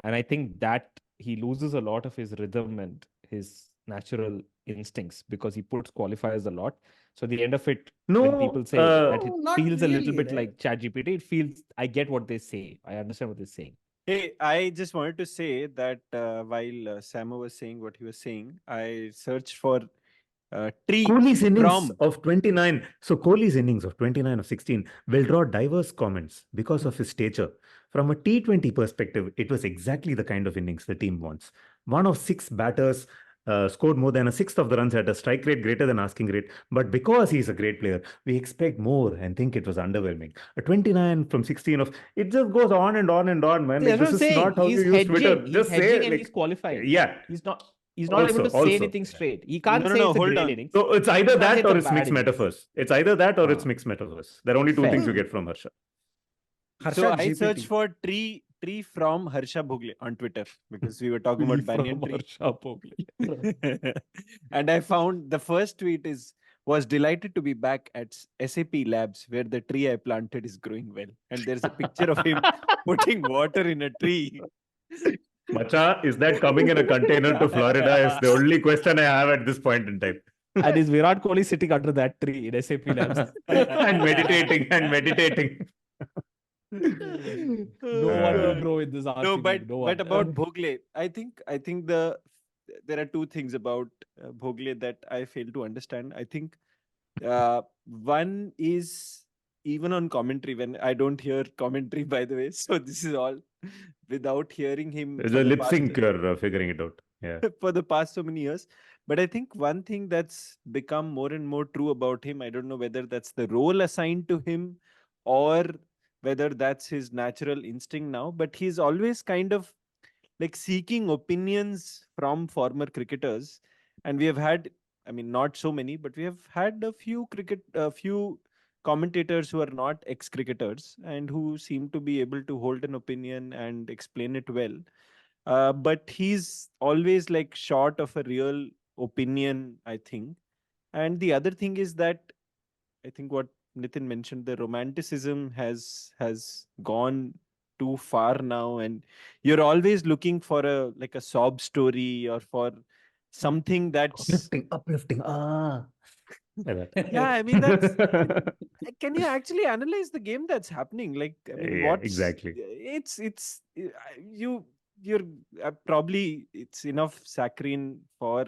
And I think that he loses a lot of his rhythm and his natural instincts because he puts qualifiers a lot. So at the end of it, when No, people say that it No, not feels a little really, bit right? like ChatGPT, it feels I get what they say. I understand what they're saying. Hey, I just wanted to say that while Samo was saying what he was saying, I searched for tree Kohli's innings from. of 29. So Kohli's innings of 29 of 16 will draw diverse comments because of his stature. From a T20 perspective, it was exactly the kind of innings the team wants. One of 6 batters scored more than a sixth of the runs at a strike rate greater than asking rate. But because he's a great player, we expect more and think it was underwhelming. A 29 from 16 of it just goes on and on and on, man. See, Like, that's what this I'm is saying. not how He's you use Twitter. hedging. He's Just hedging say, and like, he's qualifying. yeah. He's not able to say anything straight. He can't say No, it's a hold great on. innings. So it's either Can't say that it's or a it's bad mixed innings. metaphors. It's either that or it's Ah. mixed metaphors. There are only 2 Fair. things you get from Harsha. Harsha So I GPT. searched for tree from Harsha Bhogle on Twitter because we were talking about banyan tree. And I found the first tweet was delighted to be back at SAP Labs where the tree I planted is growing well. And there's a picture of him putting water in a tree. Macha, is that coming in a container to Florida? Is the only question I have at this point in time. And is Virat Kohli sitting under that tree in SAP Labs? and meditating. No Oh, one will God. grow in this No, RCB. No but one. about Bhogle, I think there are two things about Bhogle that I fail to understand. I think one is even on commentary when I don't hear commentary, by the way. So this is all without hearing him for The the lip past sync, you're figuring it out. Yeah. for the past so many years. But I think one thing that's become more and more true about him, I don't know whether that's the role assigned to him or whether that's his natural instinct now, but he's always kind of like seeking opinions from former cricketers. And we have had, I mean, not so many, but we have had a few commentators who are not ex-cricketers and who seem to be able to hold an opinion and explain it well. But he's always like short of a real opinion, I think. And the other thing is that I think what Nitin mentioned, the romanticism has gone too far now, and you're always looking for a sob story or for something that's Uplifting. Ah. Like yeah. I mean, that's that. can you actually analyze the game that's happening? Like, I mean, Yeah, what's exactly. you're probably it's enough saccharine for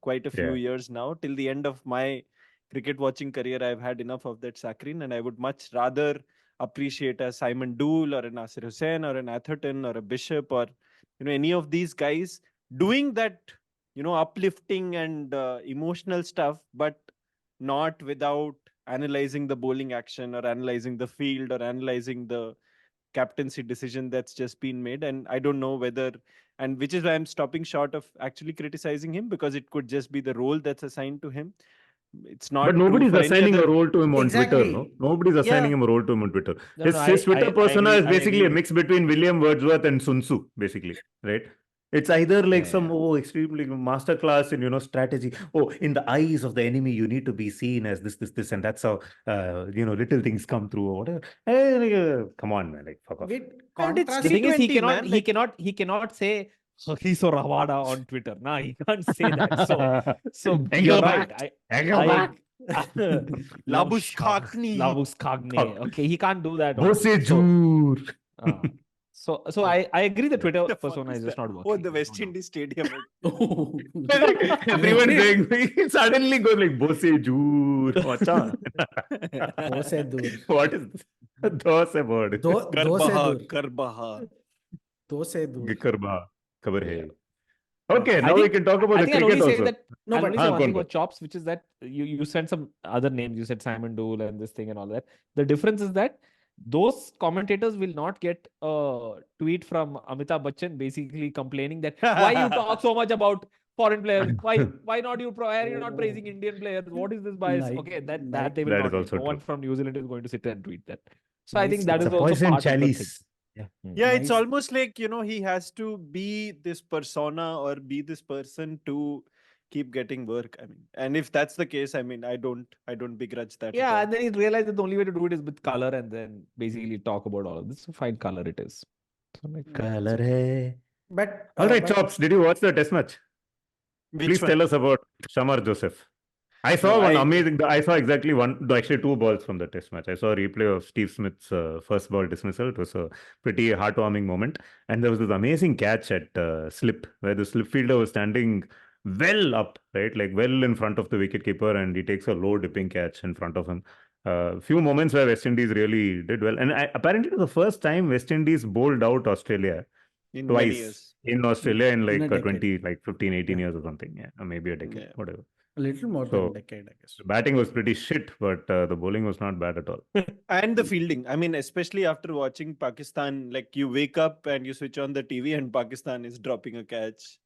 quite a few Yeah. years now. Till the end of my cricket watching career, I've had enough of that saccharine, and I would much rather appreciate a Simon Dool or a Nasir Hussain or an Atherton or a Bishop or any of these guys doing that uplifting and emotional stuff, but not without analyzing the bowling action or analyzing the field or analyzing the captaincy decision that's just been made. And I don't know whether, and which is why I'm stopping short of actually criticizing him, because it could just be the role that's assigned to him. It's But not true nobody's for any assigning other. a role to him on Twitter, no? Exactly. Nobody's assigning Yeah. him a role to him on Twitter. No, His Twitter persona is I basically agree a with mix between William Wordsworth and Sun Tzu, basically, right? It's either like yeah, some yeah. extremely masterclass in strategy. Oh, in the eyes of the enemy, you need to be seen as this, and that's how little things come through or whatever. Hey, like, come on, man, like fuck off. With And it's The contrast, thing is, T20, man. Like, he cannot say he's so Ravada on Twitter. Nah, he can't say that. So you're right. I Labus Khakni. Lavus Kagne. Okay, he can't do that on Bose so Jur. uh, so I agree the Twitter The fuck persona is is just that? not Oh, working. the There's West no doubt. Indies Stadium. Everyone saying it suddenly goes like Bose Jur. Acha. Bose Dur. What is this? Dose word. Dose Karbaha, Dur. Karbaha. Dose Dur. Karba. Kabar Yeah. hai. Okay, I now we think can talk about I the think I'll cricket only say also. that No, I'll but only say one go thing on. about Chops, which is that you sent some other names. You said Simon Dool and this thing and all that. The difference is that those commentators will not get a tweet from Amitabh Bachchan basically complaining that why you talk so much about foreign players, why not why are you not praising Indian players? What is this bias? Like- Okay, that like- they will That is not get. also No one true. from New Zealand is going to sit and tweet that. So I Nice think that to is It's a know. also poison part of the thing. chalice. Yeah. Yeah, it's Nice. almost like, he has to be this persona or be this person to keep getting work. I mean, and if that's the case, I mean, I don't begrudge that at Yeah, all. and then he realized that the only way to do it is with color and then basically talk about all of this. So fine color it is. So like, Color hai. But All right, but Chops, did you watch the test match? Which Please one? tell us about Shamar Joseph. I saw No, one I amazing. I saw exactly one, no, actually two balls from the test match. I saw a replay of Steve Smith's first ball dismissal. It was a pretty heartwarming moment. And there was this amazing catch at slip, where the slip fielder was standing well up, right? Like well in front of the wicketkeeper, and he takes a low dipping catch in front of him. Few moments where West Indies really did well. And apparently, it was the first time West Indies bowled out Australia in many twice years. in Australia in in like a decade. 20, like 15, 18 Yeah. years or something. Yeah, or maybe a decade, Yeah. whatever. a little more So- than a decade, I guess. The batting was pretty shit, but the bowling was not bad at all. And the fielding. I mean, especially after watching Pakistan, like you wake up and you switch on the TV and Pakistan is dropping a catch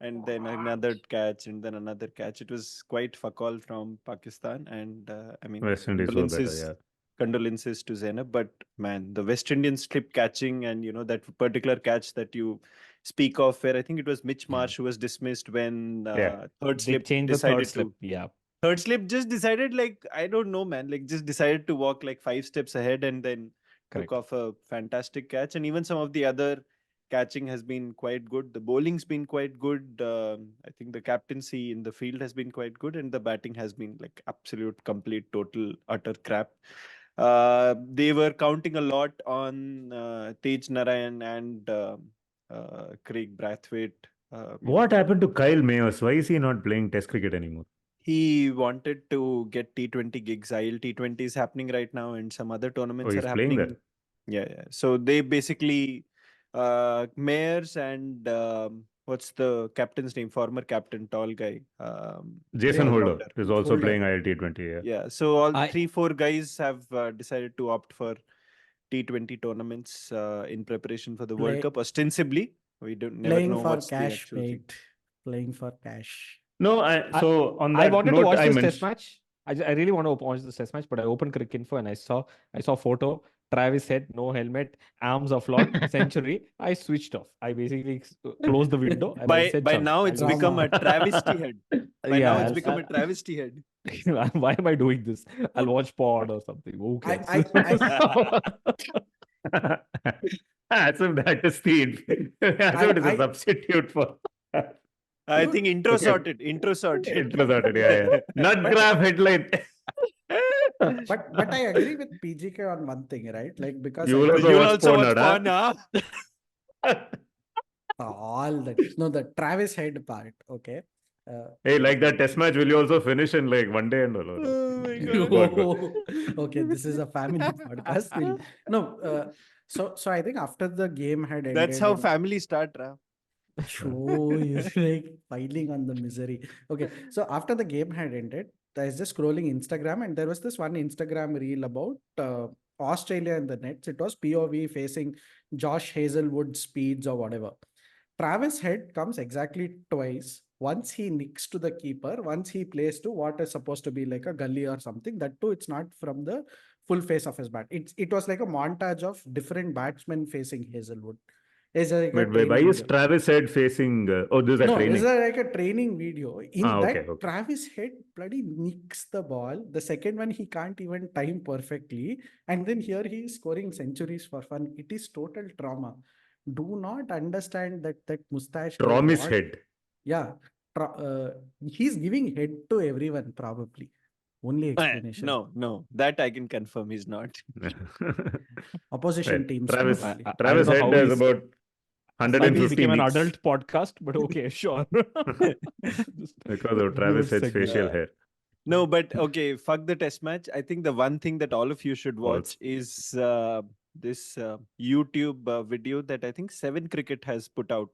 and then another catch and then another catch. It was quite fuck all from Pakistan. And I mean, West Indies were better, yeah. condolences to Zainab. But man, the West Indian slip catching and, that particular catch that you speak of, where I think it was Mitch Marsh who was dismissed when Yeah. third they slip changed the decided third slip. to. Yeah. Third slip just decided, like, I don't know, man, like just decided to walk like 5 steps ahead and then Correct. took off a fantastic catch. And even some of the other catching has been quite good. The bowling's been quite good. I think the captaincy in the field has been quite good, and the batting has been like absolute, complete, total, utter crap. They were counting a lot on Tej Narayan and Craig Brathwaite. What happened to Kyle Mayers? Why is he not playing Test cricket anymore? He wanted to get T20 gigs. IL T20 is happening right now, and some other tournaments he's are playing happening. Yeah. So they basically, Mayers and what's the captain's name? Former captain, tall guy. Jason all Holder rounder. is also playing ILT20. Yeah. Yeah. So all I- 3-4 guys have decided to opt for T20 tournaments in preparation for the World Play- Cup. Ostensibly, we don't never Playing know for what's the cash, actual thing. mate. Playing for cash. No, so on that I wanted note, to watch I this mentioned. test match. I really want to watch this test match, but I opened Cricket Info and I saw a photo. Travis Head, no helmet, arms afloat, century. I switched off. I basically closed the window and I said, By "Chal, now, it's I'll- become a travesty head. By now, it's I'll- become a travesty head. Why am I doing this? I'll watch pod or something. Who cares? As if that is the as if it is a substitute for I think intro Okay. sorted. Intro sorted. intro sorted. Yeah. Nut graph headline. But I agree with PGK on one thing, right? Like, because You I will think You'll watch also porn, watch Nada. porn, huh? all that, no, the Travis Head part, okay. Hey, like that test match, will you also finish in like one day and all? Oh my Go God. on, go. Okay, this is a family podcast. So I think after the game had ended, That's how and- families start, Ra. Show is like piling on the misery. Okay, so after the game had ended, I was just scrolling Instagram, and there was this one Instagram reel about Australia and the nets. It was POV facing Josh Hazelwood speeds or whatever. Travis Head comes exactly twice. Once he nicks to the keeper, once he plays to what is supposed to be like a gully or something. That too, it's not from the full face of his bat. It was like a montage of different batsmen facing Hazelwood. It's like a Wait, why training is video. Travis Head facing? This is a No, training. it's like a training video. In that, Okay. Travis Head bloody nicks the ball. The second one, he can't even time perfectly. And then here he is scoring centuries for fun. It is total trauma. Do not understand that mustache. guy Promise what- Head. Yeah. He's giving head to everyone, probably. Only explanation. No, that I can confirm he's not. Opposition Right. teams. Travis, probably. I Travis don't know Head how has he's- about Suddenly 150 became an nicks adult podcast, but okay, sure. because of Travis Head's segment. facial hair. No, but okay, fuck the test match. I think the one thing that all of you should watch is this YouTube video that I think 7Cricket has put out,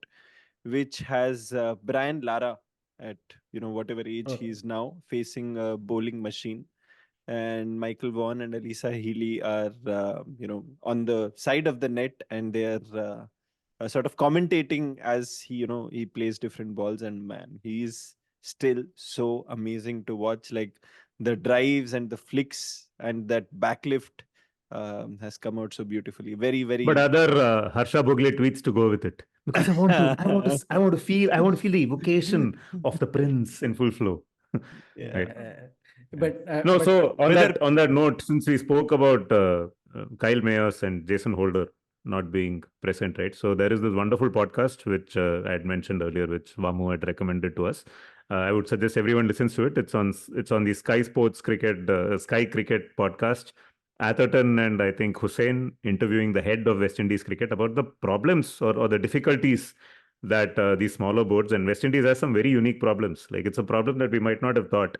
which has Brian Lara at whatever age he is now facing a bowling machine, and Michael Vaughan and Elisa Healy are on the side of the net, and they are sort of commentating as he plays different balls, and man, he's still so amazing to watch. Like the drives and the flicks and that backlift has come out so beautifully. Very, very. But other Harsha Bhogle tweets to go with it because I want to feel the evocation of the prince in full flow. Yeah. Right. But No, but- so on whether- that note, since we spoke about Kyle Mayers and Jason Holder not being present, right? So there is this wonderful podcast which I had mentioned earlier, which Vamu had recommended to us. I would suggest everyone listens to it. It's on the Sky Sports Cricket, Sky Cricket podcast. Atherton and I think Hussain interviewing the head of West Indies cricket about the problems or the difficulties that these smaller boards, and West Indies has some very unique problems. Like it's a problem that we might not have thought.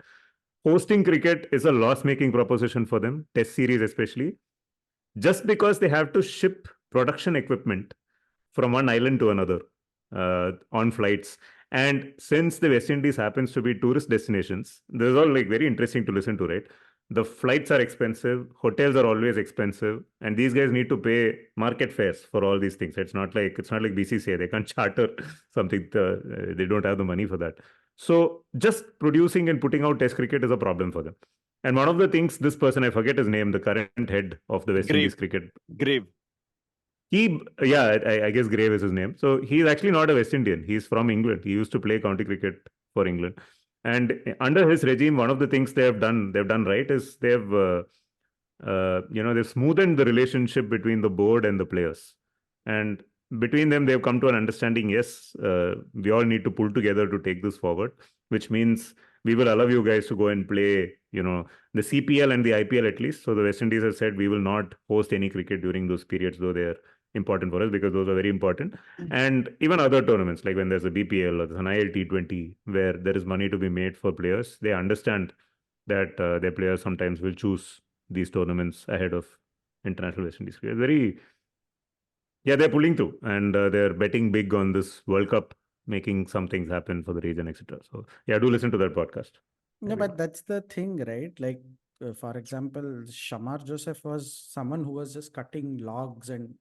Hosting cricket is a loss-making proposition for them, test series especially, just because they have to ship production equipment from one island to another on flights. And since the West Indies happens to be tourist destinations, this is all like very interesting to listen to, right? The flights are expensive, hotels are always expensive, and these guys need to pay market fares for all these things. It's not like BCCI. They can't charter something. They don't have the money for that. So just producing and putting out test cricket is a problem for them. And one of the things, this person, I forget his name, the current head of the West Grave. Indies cricket. Grave. I guess Grave is his name. So he's actually not a West Indian. He's from England. He used to play county cricket for England. And under his regime, one of the things they've done right is they've smoothened the relationship between the board and the players. And between them, they've come to an understanding. Yes, we all need to pull together to take this forward, which means we will allow you guys to go and play, the CPL and the IPL at least. So the West Indies have said we will not host any cricket during those periods, though they are important for us because those are very important. And even other tournaments, like when there's a BPL or there's an IL T20 where there is money to be made for players, they understand that their players sometimes will choose these tournaments ahead of international West Indies cricket. They're pulling through and they're betting big on this World Cup, making some things happen for the region, etc. So yeah, do listen to that podcast. No, but that's the thing, right? Like, for example, Shamar Joseph was someone who was just cutting logs and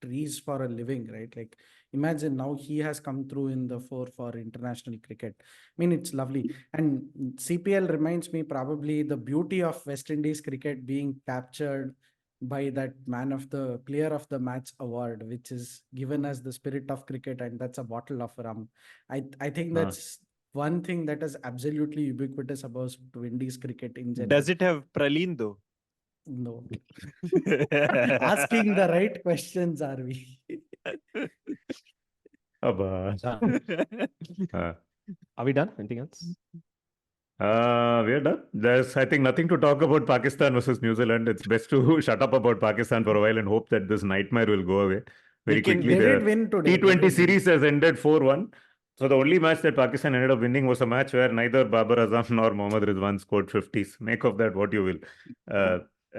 trees for a living, right? Like, imagine now he has come through in the fore for international cricket. I mean, it's lovely. And CPL reminds me probably the beauty of West Indies cricket being captured by that player of the match award, which is given as the spirit of cricket, and that's a bottle of rum. I think that's one thing that is absolutely ubiquitous about Indies cricket in general. Does it have Praleen though? No. Asking the right questions, are we? Are we done? Anything else? We're done. There's, I think, nothing to talk about Pakistan versus New Zealand. It's best to shut up about Pakistan for a while and hope that this nightmare will go away very quickly. They did win today. T20 series has ended 4-1. So the only match that Pakistan ended up winning was a match where neither Babar Azam nor Mohammad Rizwan scored 50s. Make of that what you will.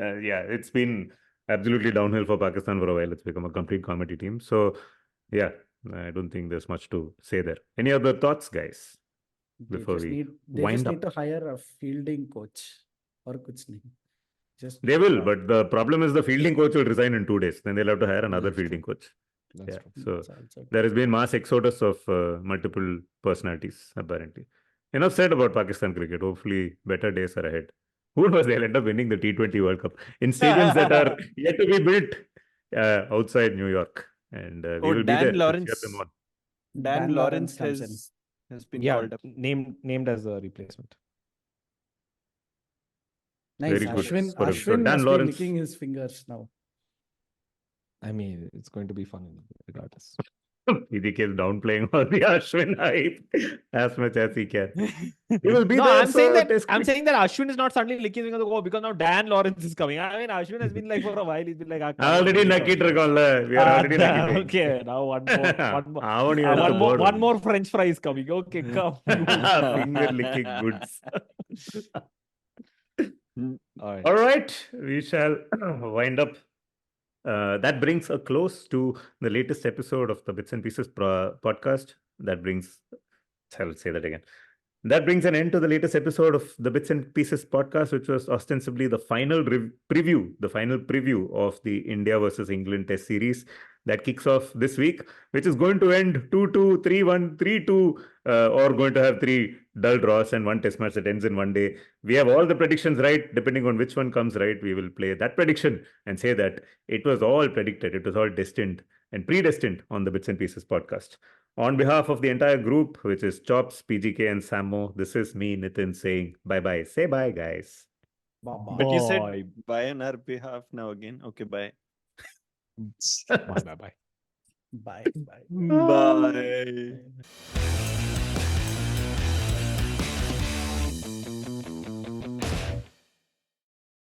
It's been absolutely downhill for Pakistan for a while. It's become a complete comedy team. So yeah, I don't think there's much to say there. Any other thoughts, guys? They just need to hire a fielding coach or kuch nahi. They will, but the problem is the fielding coach will resign in 2 days. Then they'll have to hire another fielding coach. So there has been mass exodus of multiple personalities, apparently. Enough said about Pakistan cricket. Hopefully, better days are ahead. Who knows? They'll end up winning the T20 World Cup in stadiums that are yet to be built outside New York. And we will be there to cheer them on. Dan Lawrence has been called up. Named as a replacement. Nice. Very good. Ashwin Dan must Lawrence be licking his fingers now. I mean, it's going to be fun regardless. He keeps downplaying all the Ashwin hype as much as he can. He will be No, there. I'm saying that Ashwin is not suddenly licking his fingers because now Dan Lawrence is coming. I mean, Ashwin has been like for a while. He's been like, already naked. We are already naked. Okay, now one more French fry is coming. Okay, come. Finger licking goods. All right, we shall wind up. That brings a close to the latest episode of the Bits and Pieces podcast. I'll say that again. That brings an end to the latest episode of the Bits and Pieces podcast, which was ostensibly the final preview of the India versus England Test series that kicks off this week, which is going to end 2-2, 3-1, 3-2, or going to have 3 dull draws and 1 test match that ends in 1 day. We have all the predictions right. Depending on which one comes right, we will play that prediction and say that it was all predicted. It was all destined and predestined on the Bits and Pieces podcast. On behalf of the entire group, which is Chops, PGK, and Sammo, this is me, Nitin, saying bye-bye. Say bye, guys. Bye-bye. But you said bye on our behalf now again. Okay, bye. Bye. Bye. Bye.